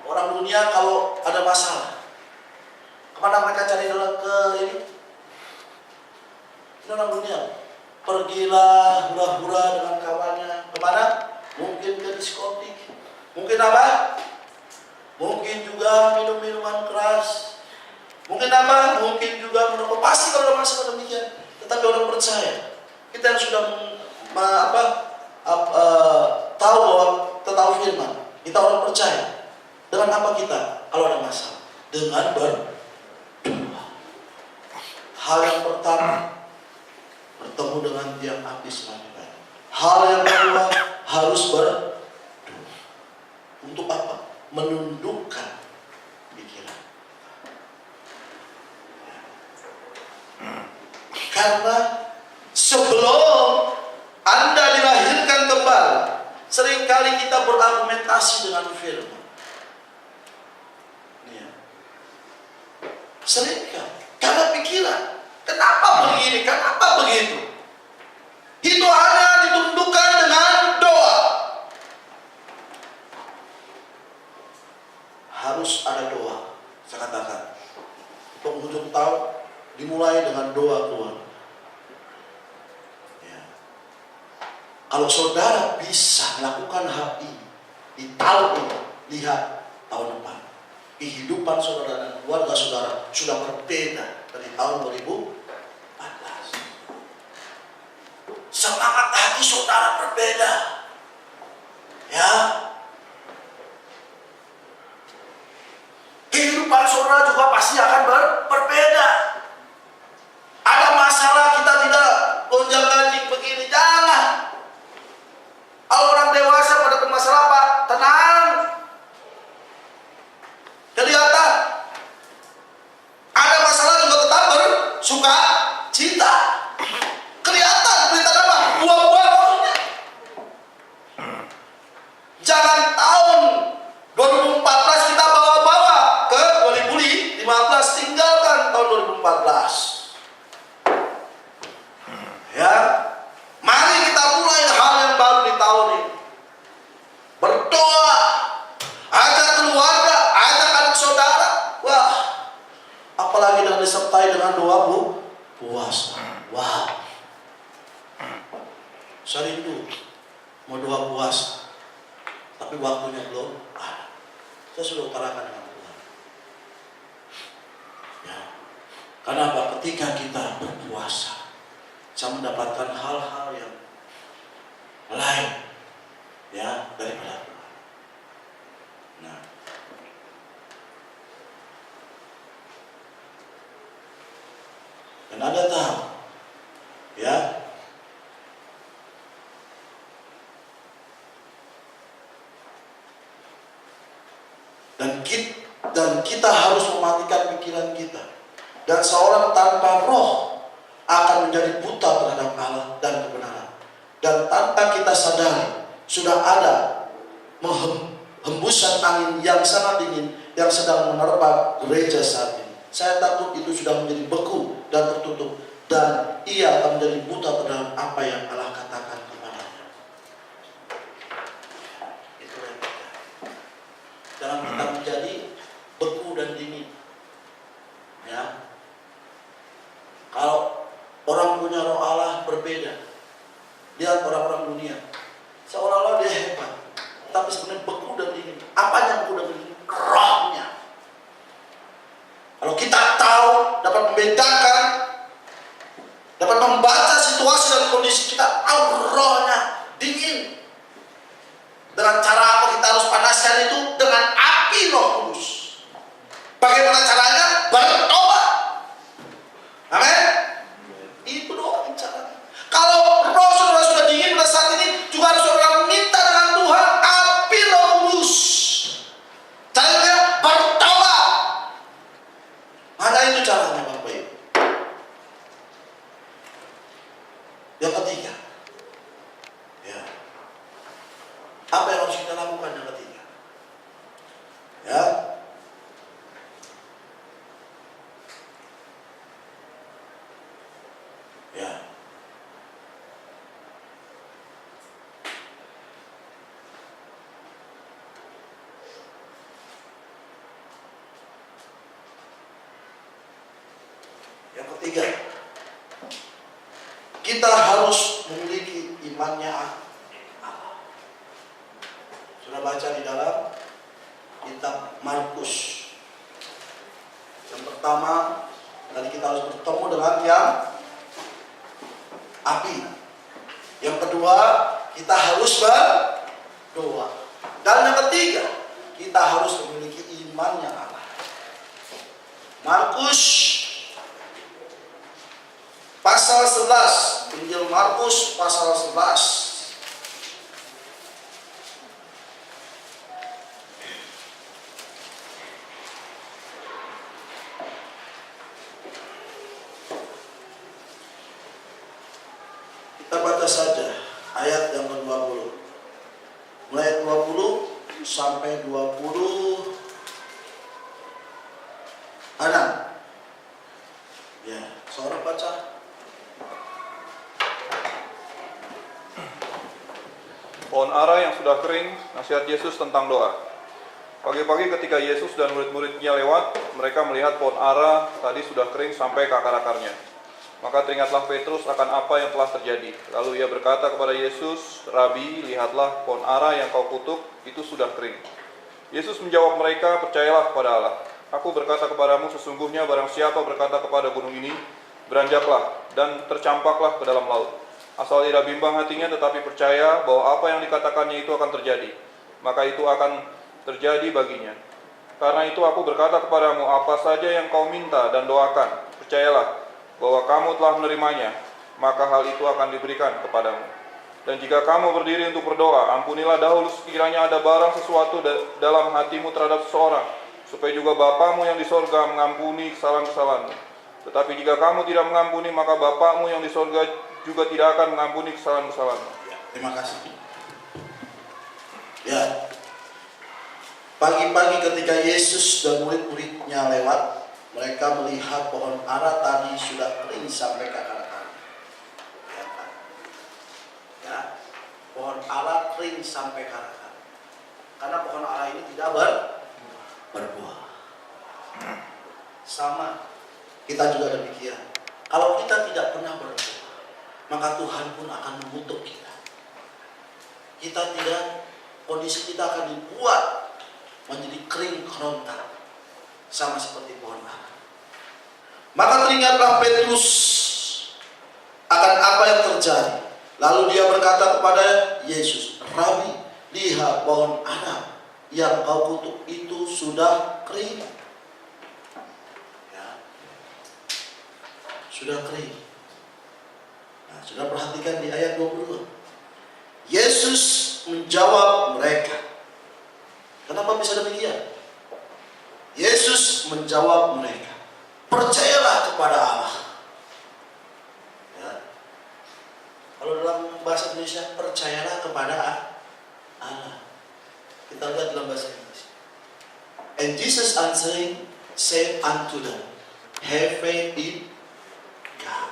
Orang dunia kalau ada masalah, kemana mereka cari jalan ke ini? Ini orang dunia. Pergilah hura-hura dengan kawannya. Kemana? Mungkin ke diskotik. Mungkin apa? Mungkin juga minum minuman keras. Mungkin apa? Mungkin juga merokok. Pasti kalau ada masalah demikian. Tetapi orang percaya, kita yang sudah tahu bahwa tahu firman, kita orang percaya. Dengan apa kita kalau ada masalah? Dengan berdoa. Hal yang pertama, bertemu dengan tiang api semakin banyak. Hal yang kedua, harus berdoa. Untuk apa? Menundukkan pikiran. Karena sebelum Anda dilahirkan kembali, seringkali kita berargumentasi dengan firman. Ya. Seringkali karena pikiran, kenapa begini, kenapa begitu? Itu hanya ditundukkan dengan doa. Harus ada doa. Saya katakan, penghujung tahun dimulai dengan doa keluarga. Ya. Kalau saudara bisa melakukan hal ini di tahun ini, lihat tahun depan kehidupan saudara dan keluarga saudara sudah berbeda dari tahun 2014. Semangat hati saudara berbeda. Ya. Kehidupan saudara juga pasti akan berbeda. Ada masalah kita tidak gonjang-ganjing begini, jangan. Kalau orang dewasa pada masalah apa? Tenang. Kelihatan. Ada masalah juga tetap bersuka cita. Kelihatan, kelihatan apa? Buah-buah rohnya. Jangan tahun 2014 kita bawa-bawa ke 2015, tinggalkan tahun 2014. Ya, mari kita mulai hal yang baru di tahun ini. Berdoa, ajak keluarga, ajak anak saudara. Wah, apalagi dengan disertai dengan doa puasa. Wah, saya rindu mau doa puasa, tapi waktunya belum ada. Saya sudah utarakan dengan Tuhan. Ya, karena apa? Ketika kita berpuasa, saya mendapatkan hal-hal yang lain, ya, daripada Tuhan. Nah, dan Anda tahu, ya, dan kita harus mematikan pikiran kita. Dan seorang tanpa roh akan menjadi buta terhadap Allah dan kebenaran. Dan tanpa kita sadari, sudah ada hembusan angin yang sangat dingin yang sedang menerpa gereja saat ini. Saya takut itu sudah menjadi beku dan tertutup, dan ia akan menjadi buta terhadap apa yang Allah katakan kepadanya. Itulah yang kita. Jangan kita menjadi beku dan dingin. Ya. Kalau orang punya roh Allah berbeda. Lihat orang-orang dunia, seolah-olah dia hebat, tapi sebenarnya beku dan dingin. Apanya beku dan dingin? Rohnya. Kalau kita tahu, dapat membedakan, dapat membaca situasi dan kondisi kita, tahu rohnya dingin. Dengan cara apa kita harus panaskan itu? Dengan api Roh Kudus. Bagaimana caranya? Bertobat. Amin. Itu doang caranya. Kalau roh saudara sudah dingin pada saat ini, juga harus saudara minta dengan Tuhan api Roh Kudus. Caranya bertobat. Mana itu caranya, Bapak Ibu? Yang ketiga, ya, apa yang harus kita lakukan yang ketiga? Ya, ya. Yang ketiga, kita harus memiliki imannya Allah. Sudah baca di dalam kitab Markus. Yang pertama, tadi kita harus bertemu dengan yang api. Yang kedua, kita harus berdoa. Dan yang ketiga, kita harus memiliki iman yang Allah. Markus pasal 11. Injil Markus pasal 11. Kita baca saja ayat yang ke-20. Mulai 20 sampai 26. Ya, seorang baca. Pohon ara yang sudah kering, nasihat Yesus tentang doa. Pagi-pagi ketika Yesus dan murid-muridnya lewat, mereka melihat pohon ara tadi sudah kering sampai ke akar-akarnya. Maka teringatlah Petrus akan apa yang telah terjadi. Lalu ia berkata kepada Yesus, "Rabi, lihatlah pohon ara yang kau kutuk, itu sudah kering." Yesus menjawab mereka, "Percayalah kepada Allah. Aku berkata kepadamu, sesungguhnya barang siapa berkata kepada gunung ini, beranjaklah dan tercampaklah ke dalam laut. Asal tidak bimbang hatinya tetapi percaya bahwa apa yang dikatakannya itu akan terjadi, maka itu akan terjadi baginya. Karena itu aku berkata kepadamu, apa saja yang kau minta dan doakan, percayalah bahwa kamu telah menerimanya, maka hal itu akan diberikan kepadamu. Dan jika kamu berdiri untuk berdoa, ampunilah dahulu sekiranya ada barang sesuatu dalam hatimu terhadap seseorang, supaya juga Bapamu yang di sorga mengampuni kesalahan-kesalahanmu. Tetapi jika kamu tidak mengampuni, maka Bapamu yang di sorga juga tidak akan mengampuni kesalahan-kesalahanmu." Ya, terima kasih. Ya, pagi-pagi ketika Yesus dan murid-muridnya lewat, mereka melihat pohon ara tadi sudah kering sampai ke akar-akar. Ya, kan? Ya, pohon ara kering sampai ke akar-akar. Karena pohon ara ini tidak berbuah. Sama, kita juga demikian. Kalau kita tidak pernah berbuah, maka Tuhan pun akan mengutuk kita. Kita tidak, kondisi kita akan dibuat menjadi kering kerontang, sama seperti pohon ara. Maka teringatlah Petrus akan apa yang terjadi. Lalu dia berkata kepada Yesus, "Rabi, lihat pohon ara yang kau kutuk itu sudah kering." Ya, sudah kering. Nah, sudah perhatikan di ayat 22. Yesus menjawab mereka. Kenapa bisa demikian? Yesus menjawab mereka, "Percayalah kepada Allah." Ya. Kalau dalam bahasa Indonesia, percayalah kepada Allah. Kita lihat dalam bahasa Inggris. "And Jesus answering said unto them, have faith in God."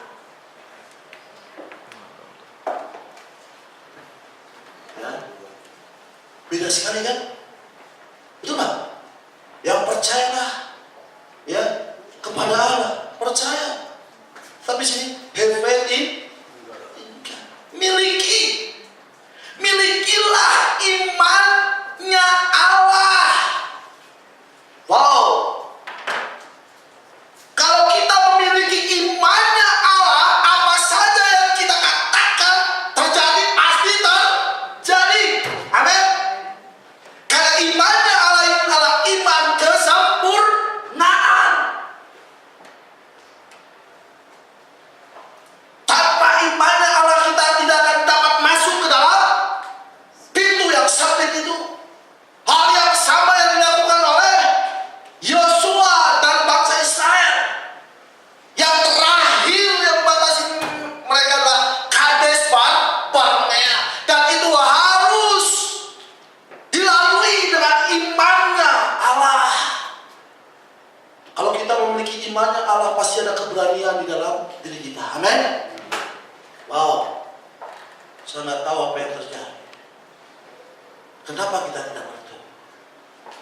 Ya. Beda sekali kan? Betul nggak? Yang percayalah ya kepada Allah, percaya. Tapi sini have faith in God. Milikilah imannya Allah. Wow. Kalau kita memiliki imannya Allah, apa saja yang kita katakan terjadi pasti terjadi. Amin. Karena imannya Allah adalah iman kesempurnaan. Tanpa imannya Allah kita tidak akan dapat masuk ke dalam pintu yang sempit itu. Hal yang sama yang dilakukan oleh Yosua dan bangsa Israel. Yang terakhir yang batasi mereka adalah Kades Barnea, dan itu harus dilalui dengan imannya Allah. Kalau kita memiliki imannya Allah, pasti ada keberanian di dalam diri kita. Amin. Wow, saya nggak tahu apa yang terjadi. Kenapa kita tidak berdoa?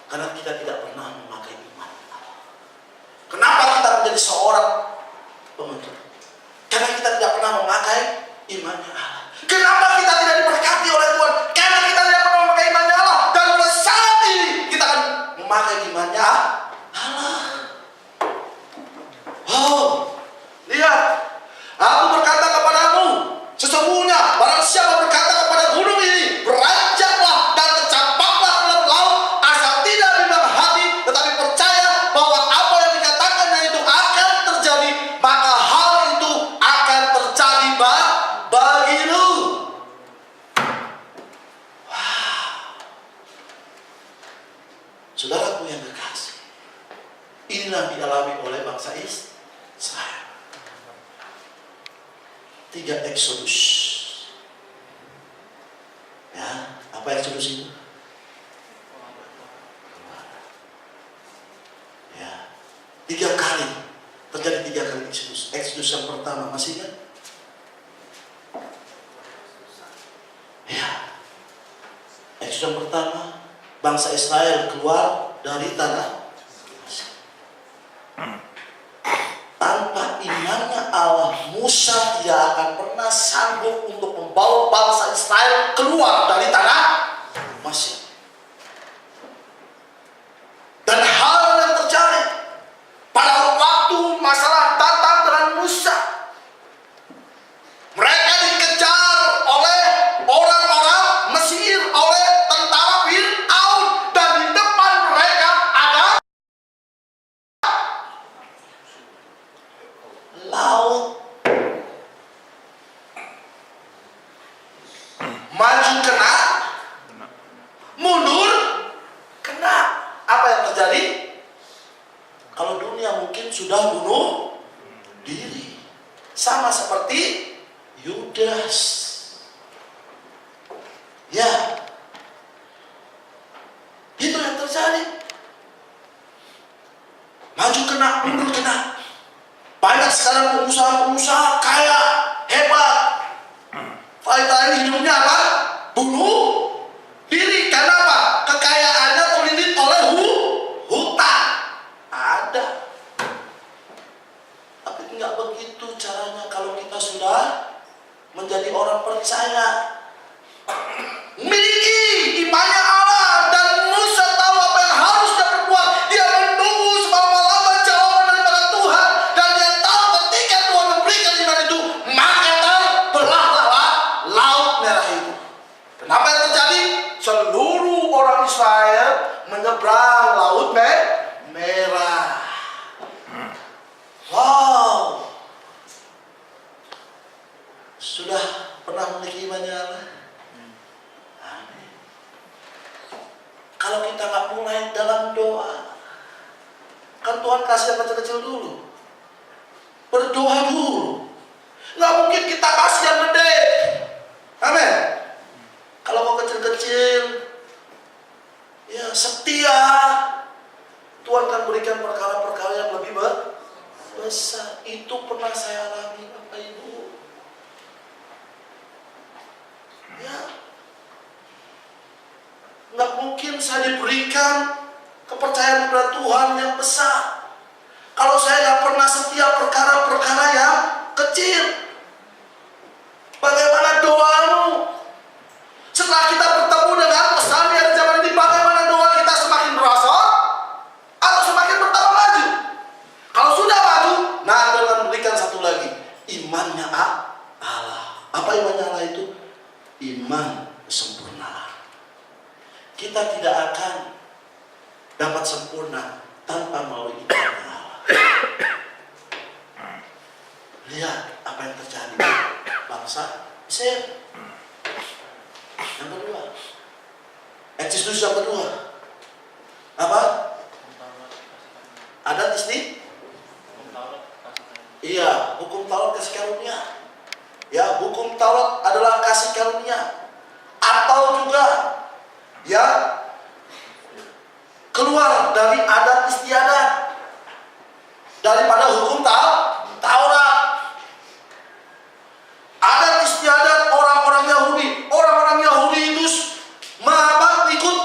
Karena kita tidak pernah memakai iman Allah. Kenapa kita menjadi seorang pemimpin? Karena kita tidak pernah memakai imannya Allah. Kenapa kita tidak diberkati oleh Tuhan? Karena kita tidak pernah memakai imannya Allah. Dan mulai saat ini kita akan memakai imannya Allah. Wow, lihat. Aku berkata kepadamu, sesungguhnya barang siapa berkata kepada gunung ini, beranjaklah dan tercampaklah ke dalam laut, asal tidak bimbang hati, tetapi percaya bahwa apa yang dikatakannya itu akan terjadi, maka hal itu akan terjadi bangsa Israel. 3 Exodus. Ya, apa Exodus itu? Ya, 3 kali terjadi 3 kali Exodus. Exodus yang pertama masih ingat? Ya, Exodus yang pertama bangsa Israel keluar dari tanah Mesir. Tanpa imannya Allah, Musa tidak akan pernah sanggup untuk membawa bangsa Israel keluar dari tanah Mesir. Dan hal yang terjadi pada waktu masalah datang dengan Musa, mereka dikejar oleh orang-orang Mesir, oleh tentara Fir'aun, dan di depan mereka ada laut. Maju kena, mundur kena. Apa yang terjadi? Kalau dunia mungkin sudah bunuh diri, sama seperti Yudas. Ya, itu yang terjadi. Maju kena, mundur kena. Banyak sekarang pengusaha-pengusaha kaya, hebat. Faedah hidupnya apa? Bunuh diri. Karena apa? Kekayaannya terlilit oleh hutang. Ada. Tapi nggak begitu caranya kalau kita sudah menjadi orang percaya. Miliki imannya Allah, dan Musa tahu apa yang harus dia perbuat. Dia menunggu selama-lama jawaban daripada Tuhan, dan dia tahu ketika Tuhan memberikan iman itu, maka terbelahlah laut merah itu. Dan apa yang terjadi? Seluruh orang Israel menyeberang laut merah. Wow. Sudah pernah memiliki imannya Allah? Amin. Kalau kita nggak mulai dalam doa, kan Tuhan kasih yang kecil-kecil dulu. Berdoa dulu. Nggak mungkin kita kasih yang gede. Amin. Kalau mau kecil-kecil, ya setia, Tuhan akan berikan perkara-perkara yang lebih besar. Itu pernah saya alami, Bapak Ibu. Ya, nggak mungkin saya diberikan kepercayaan kepada Tuhan yang besar kalau saya nggak pernah setia perkara-perkara yang kecil. Bagaimana doamu? Setelah kita bertemu dengan pesan yang di zaman ini, bagaimana doa kita? Semakin merosot atau semakin bertambah maju? Kalau sudah maju, nah Tuhan akan berikan satu lagi, imannya Allah. Apa imannya Allah itu? Iman sempurna. Kita tidak akan dapat sempurna tanpa melalui iman Allah. Lihat apa yang terjadi bangsa Mesir. Yang kedua, Exodus yang kedua, apa? Adat istiadat. Iya, hukum Taurat kasih karunia. Ya, hukum Taurat adalah kasih karunia. Atau juga ya keluar dari adat istiadat, daripada hukum Taurat. Adat istiadat orang-orang Yahudi. Orang-orang Yahudi itu ikut,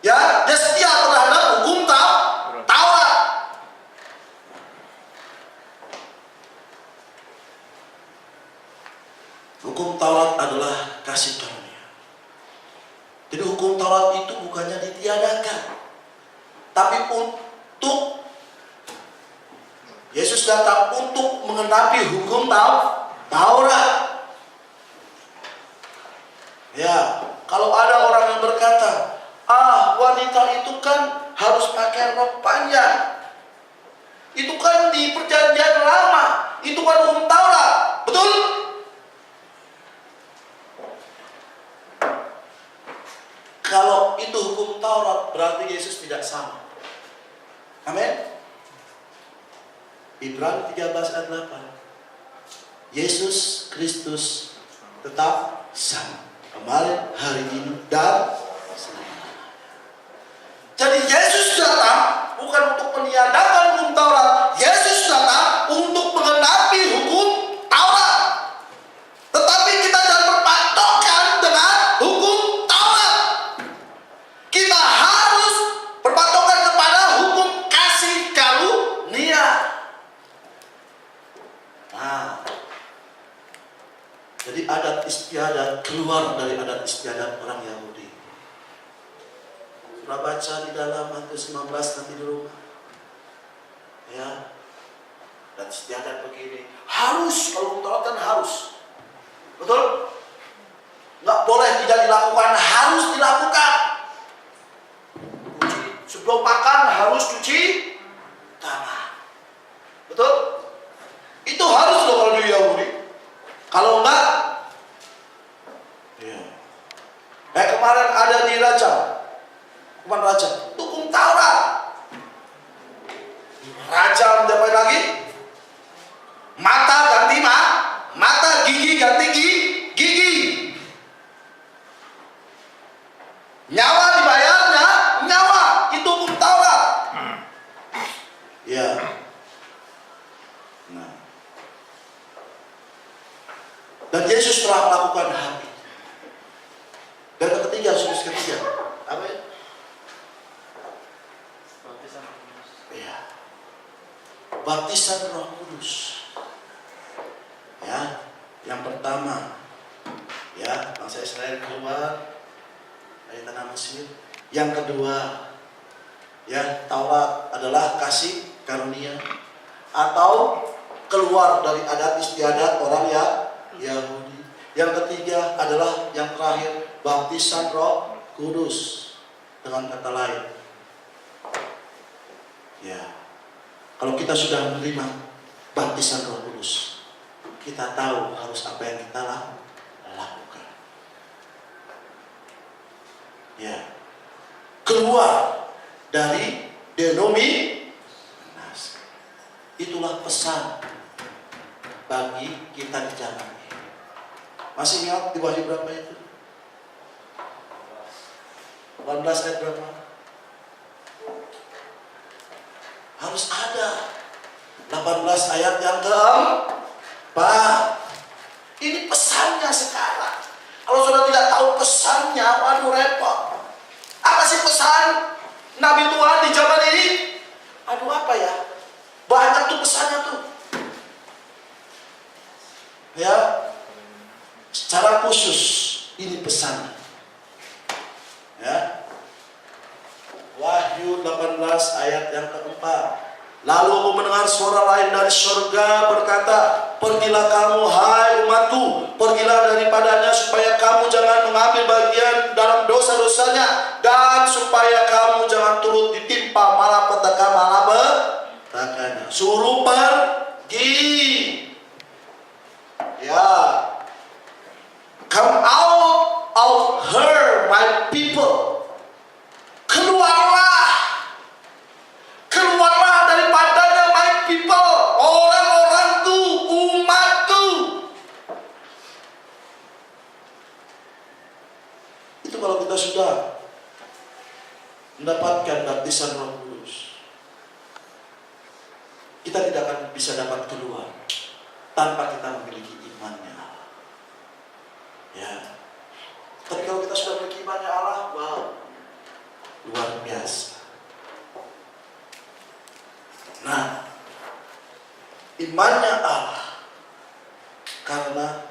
ya, dia setia terhadap hukum Taurat. Hukum Taurat adalah kasih karunia. Jadi hukum Taurat itu bukannya ditiadakan, tapi untuk Yesus datang untuk menggenapi hukum Taurat. Ya, kalau ada orang yang berkata, wanita itu kan harus pakai rok panjang, itu kan di perjanjian lama, itu kan hukum Taurat, betul? Kalau itu hukum Taurat, berarti Yesus tidak sama. Amin. Ibrani 13 ayat 8. Yesus Kristus tetap sama. Kemarin, hari ini, dan selamanya. Jadi Yesus datang bukan untuk meniadakan hukum Taurat. Yesus datang untuk menggenapi hukum Taurat. Tetapi kita jangan berpatokan dengan hukum Taurat. Kita harus berpatokan kepada hukum kasih karunia. Nah, jadi adat istiadat keluar dari adat istiadat orang Yahudi. Sudah baca di dalam Matius 19 nanti di rumah. Ya, adat istiadat begini. Harus, kalau Taurat kan harus. Betul? Nggak boleh tidak dilakukan, harus dilakukan. Sebelum makan harus cuci tangan. Betul? Itu harus loh kalau di Yahudi. Kalau enggak, ya. Kemarin ada di Raja, itu hukum Taurat. Raja mencapai lagi, mata ganti mata, gigi ganti gigi, nyawa dibayarnya nyawa, itu hukum Taurat. Ya. Nah. Dan Yesus telah melakukan hal itu. Dan yang ketiga, solusi ketiga, apa ya? Ya. Baptisan Roh Kudus. Ya, yang pertama, ya, bangsa Israel keluar dari tanah Mesir. Yang kedua, ya, Taurat adalah kasih karunia atau keluar dari adat istiadat orang Yahudi. Yang ketiga adalah yang terakhir, baptisan Roh Kudus. Dengan kata lain, ya, kalau kita sudah menerima baptisan Roh Kudus, kita tahu harus apa yang kita lakukan. Ya, keluar dari denominasi. Itulah pesan bagi kita di zaman ini. Masih ingat di Wahyu berapa itu? 18 ayat berapa? Harus ada 18 ayat yang keempat. Ini pesannya sekarang. Kalau sudah tidak tahu pesannya, waduh repot. Apa sih pesan Nabi Tuhan di zaman ini? Aduh, apa ya? Banyak tuh pesannya tuh. Ya, secara khusus ini pesan. Ya, Wahyu 18 ayat yang keempat. Lalu aku mendengar suara lain dari surga berkata, pergilah kamu hai umatku, pergilah daripadanya supaya kamu jangan mengambil bagian dalam dosa-dosanya, dan supaya kamu jangan turut ditimpa malapetaka malapetakanya. Suruh pergi. Ya. Come out of her, my people. Keluarlah daripadanya, my people, orang-orangku, umatku. Itu kalau kita sudah mendapatkan baptisan Roh Kudus, kita tidak akan bisa dapat keluar tanpa kita memiliki imannya Allah. Ya. Tapi kalau kita sudah memiliki imannya Allah, wow, luar biasa. Nah, imannya Allah, karena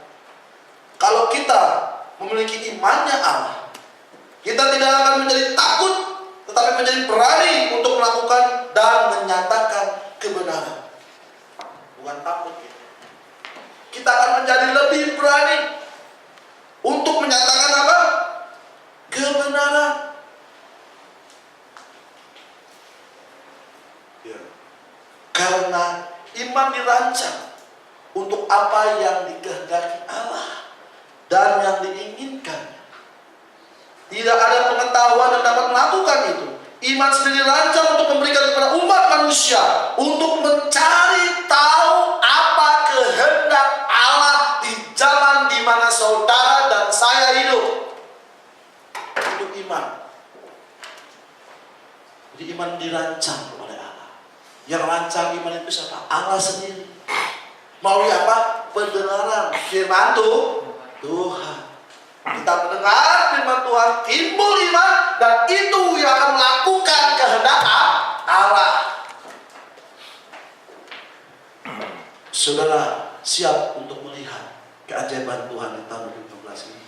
kalau kita memiliki imannya Allah, kita tidak akan menjadi takut, tetapi menjadi berani untuk melakukan dan menyatakan kebenaran. Bukan takut ya. Kita akan menjadi lebih berani untuk menyatakan apa? Kebenaran. Ya. Karena iman dirancang untuk apa yang dikehendaki Allah dan yang diinginkan. Tidak ada pengetahuan yang dapat melakukan itu Iman sendiri dirancang untuk memberikan kepada umat manusia untuk mencari tahu apa kehendak Allah di zaman di mana saudara dan saya hidup. Itu iman. Jadi iman dirancang oleh Allah. Yang rancang iman itu siapa? Allah sendiri. Melalui apa? Pendengaran firman Tuhan. Kita mendengar firman Tuhan, timbul iman, dan itu yang akan melakukan kehendak Allah. Saudara siap untuk melihat keajaiban Tuhan di tahun 2015 ini?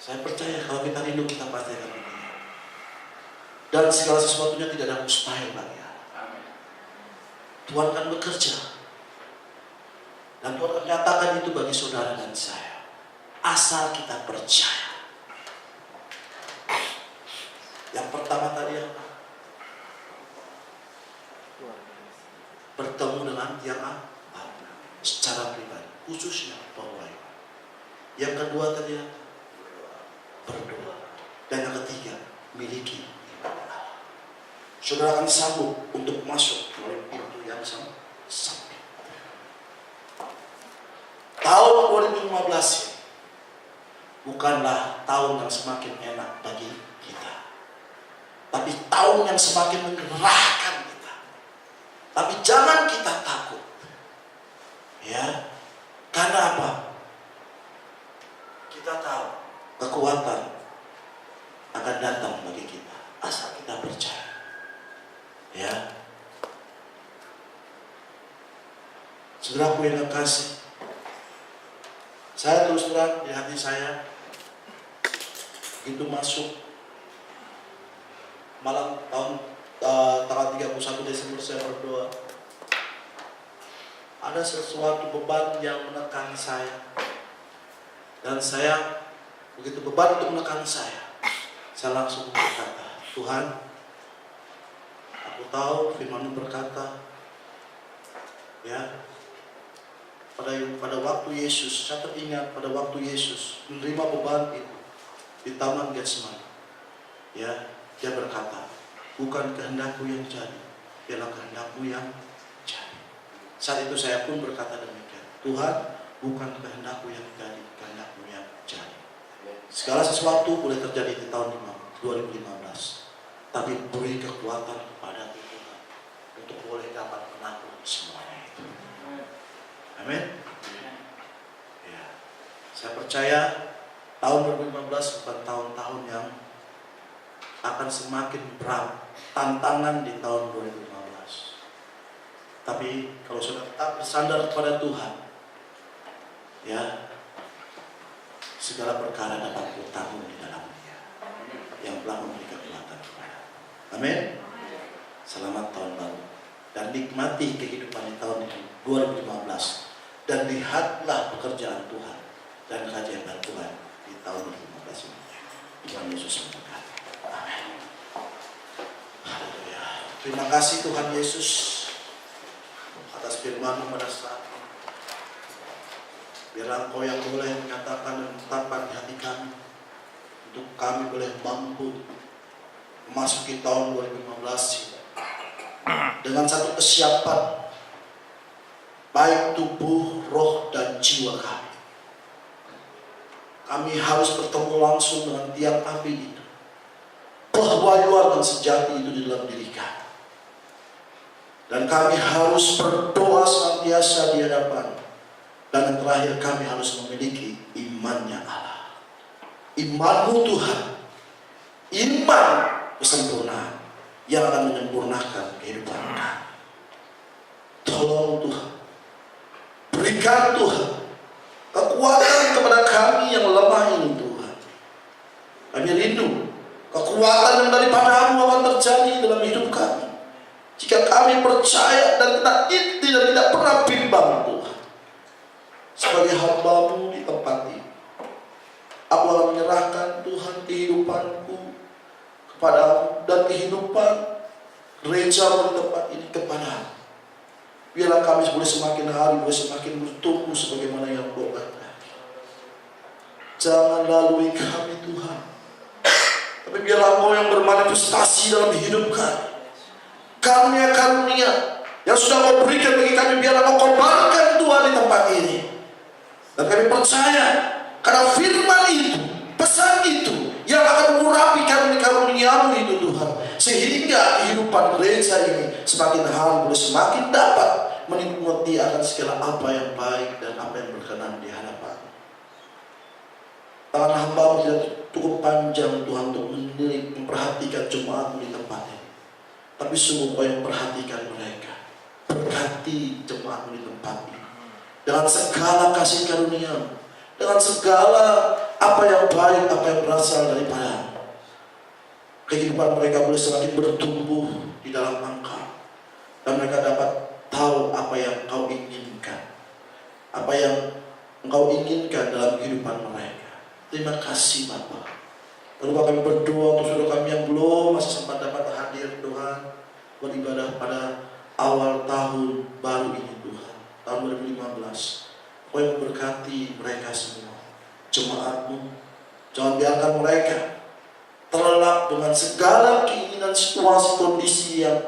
Saya percaya kalau kita rindu, kita pasti akan melihat. Dan segala sesuatunya tidak ada mustahil bagi Allah. Tuhan akan bekerja. Dan Tuhan akan nyatakan itu bagi saudara dan saya. Asal kita percaya. Yang pertama tadi apa? Bertemu dengan yang apa? Secara pribadi, khususnya bahwa yang kedua tadi apa? Berdoa. Dan yang ketiga, miliki iman Allah. Saudara akan sanggup untuk masuk melalui pintu yang sempit. Tahun 2015 ini bukanlah tahun yang semakin enak bagi kita, tapi tahun yang semakin menggerakkan kita. Tapi jangan kita takut, ya, karena apa? Kita tahu kekuatan akan datang bagi kita asal kita percaya, ya. Saudaraku yang kasih, saya terus terang di hati saya, begitu masuk malam tahun tanggal 31 Desember saya berdoa, ada sesuatu beban yang menekan saya, dan saya begitu beban itu menekan saya langsung berkata, Tuhan, aku tahu firman-Mu berkata, ya, pada waktu Yesus, saya teringat pada waktu Yesus menerima beban itu di Taman Getsemani, ya, dia berkata, bukan kehendakku yang jadi, biarlah kehendakmu yang jadi. Saat itu saya pun berkata demikian, Tuhan, bukan kehendakku yang jadi, kehendakmu yang jadi. Segala sesuatu boleh terjadi di tahun 2015, tapi beri kekuatan kepada Tuhan untuk boleh dapat menakluk semuanya itu. Amin. Ya, saya percaya tahun 2015 bukan tahun-tahun yang akan semakin berat tantangan di tahun 2015. Tapi kalau sudah tetap bersandar kepada Tuhan, ya, segala perkara dapat bertanggung di dalam Dia yang telah memberi kekuatan kepada. Amin. Selamat tahun baru dan nikmati kehidupan di tahun 2015 dan lihatlah pekerjaan Tuhan dan keajaiban Tuhan di tahun 2015 ini. Tuhan Yesus memberkati. Amin. Haleluya. Terima kasih Tuhan Yesus atas firman-Mu pada saat ini. Biarlah Engkau yang boleh menyatakan dan menetapkan di hati kami untuk kami boleh mampu memasuki tahun 2015 dengan satu kesiapan baik tubuh, roh, dan jiwa kami. Kami harus bertemu langsung dengan tiang api itu, pewahyuan sejati itu di dalam diri kami. Dan kami harus berdoa senantiasa di hadapan. Dan yang terakhir, kami harus memiliki imannya Allah. Iman-Mu Tuhan, iman kesempurnaan yang akan menyempurnakan kehidupan kami. Tolong Tuhan, berikan Tuhan kekuatan kepada kami yang lemah ini Tuhan. Kami rindu kekuatan yang daripada-Mu akan terjadi dalam hidup kami. Jika kami percaya dan kita tidak pernah bimbang Tuhan. Sebagai hamba-Mu di tempat ini, aku akan menyerahkan Tuhan kehidupanku kepada-Mu dan kehidupan gereja-Mu di tempat ini kepada-Mu. Biarlah kami boleh semakin hari boleh semakin bertumbuh sebagaimana yang Kau kehendaki. Jangan lalui kami Tuhan, tapi biarlah Engkau yang bermanifestasi dalam hidup kami. Karunia-karunia yang sudah Kau berikan bagi kami, biarlah Kau kobarkan Tuhan di tempat ini. Dan kami percaya karena firman itu, pesan itu yang akan mengurapi karunia-Mu itu Tuhan, sehingga kehidupan gereja ini semakin hari boleh semakin dapat menikmati akan segala apa yang baik dan apa yang berkenan di hadapan. Tangan hamba-Mu tidak cukup panjang Tuhan untuk menilik, memperhatikan jemaat-Mu di tempat ini, tapi sungguh Kau yang perhatikan mereka. Berkati jemaat-Mu di tempat ini dengan segala kasih karunia, dengan segala apa yang baik, apa yang berasal daripada kehidupan mereka boleh semakin bertumbuh di dalam Engkau, dan mereka dapat tahu apa yang Kau inginkan, apa yang Engkau inginkan dalam kehidupan mereka. Terima kasih Bapa. Lalu kami berdoa untuk saudara kami yang belum masih sempat dapat hadir Tuhan beribadah pada awal tahun baru ini Tuhan, tahun 2015. Kau yang memberkati mereka semua, jemaat-Mu. Jangan biarkan mereka terlelap dengan segala keinginan, situasi, kondisi yang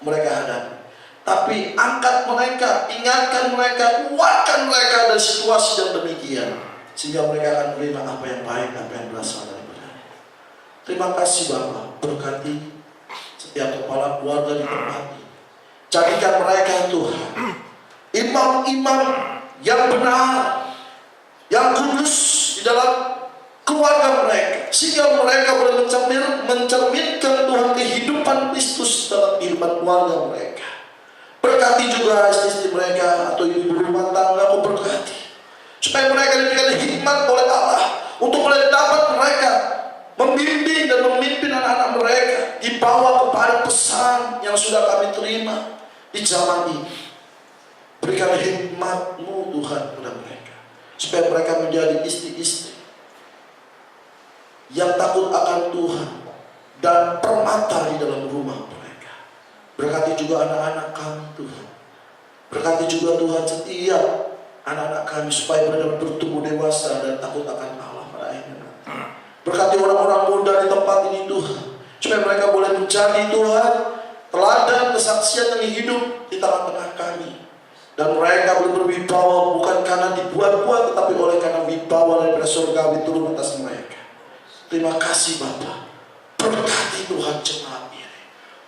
mereka hadapi. Tapi angkat mereka, ingatkan mereka, kuatkan mereka dari situasi yang demikian, sehingga mereka akan menerima apa yang baik, apa yang berasal daripada. Terima kasih Bapa, berkati setiap kepala keluarga di tempat ini. Jadikan mereka Tuhan imam-imam yang benar, yang kudus di dalam keluarga mereka, sehingga mereka boleh mencerminkan Tuhan kehidupan Kristus dalam kehidupan keluarga mereka. Berkati juga istri-istri mereka atau ibu rumah tangga, Kau berkati supaya mereka diberikan hikmat oleh Allah untuk boleh dapat mereka membimbing dan memimpin anak-anak mereka, dibawa kepada pesan yang sudah kami terima di zaman ini. Berikan hikmat-Mu Tuhan kepada mereka, supaya mereka menjadi istri-istri yang takut akan Tuhan dan permata di dalam rumah mereka. Berkati juga anak-anak kami Tuhan. Berkati juga Tuhan setiap anak-anak kami supaya mereka bertumbuh dewasa dan takut akan Allah pada akhirnya nanti. Berkati orang-orang muda di tempat ini Tuhan, supaya mereka boleh menjadi Tuhan teladan kesaksian yang hidup di tengah-tengah kami. Dan mereka boleh berwibawa bukan karena dibuat-buat, tetapi oleh karena wibawa daripada surgawi turun atas mereka. Terima kasih Bapa. Berkati Tuhan jemaat ini.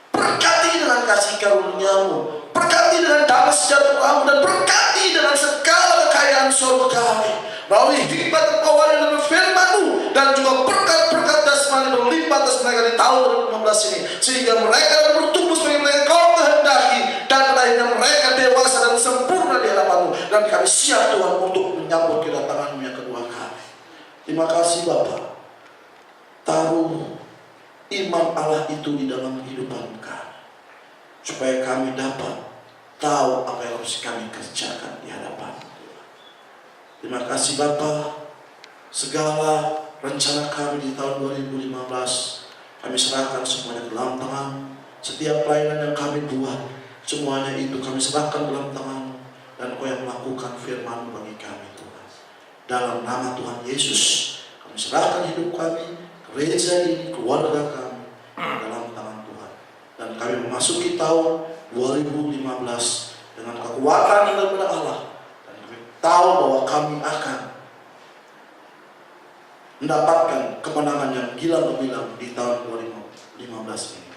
Berkati dengan kasih karunia-Mu, berkati dengan damai sejahtera-Mu, dan berkati dengan segala kekayaan surgawi melalui hikmat terpawali dalam firman-Mu, dan juga berkat-berkat jasmani berlimpah atas mereka di tahun 2015 ini, sehingga mereka bertumbuh sebagai mereka Kau kehendaki, dan akhirnya mereka dewasa dan sempurna di hadapan-Mu, dan kami siap Tuhan untuk menyambut kedatangan-Mu yang kedua kali. Terima kasih Bapa. Taruh iman Allah itu di dalam kehidupan kami, supaya kami dapat tahu apa yang harus kami kerjakan di hadapan Tuhan. Terima kasih Bapa. Segala rencana kami di tahun 2015 kami serahkan semuanya ke dalam tangan. Setiap pelayanan yang kami buat, semuanya itu kami serahkan dalam tangan, dan Kau yang melakukan firman bagi kami Tuhan. Dalam nama Tuhan Yesus kami serahkan hidup kami, gereja ini, keluarga kami dalam tangan Tuhan. Dan kami memasuki tahun 2015 dengan kekuatan daripada Allah, dan kami tahu bahwa kami akan mendapatkan kemenangan yang gila-gila di tahun 2015 ini.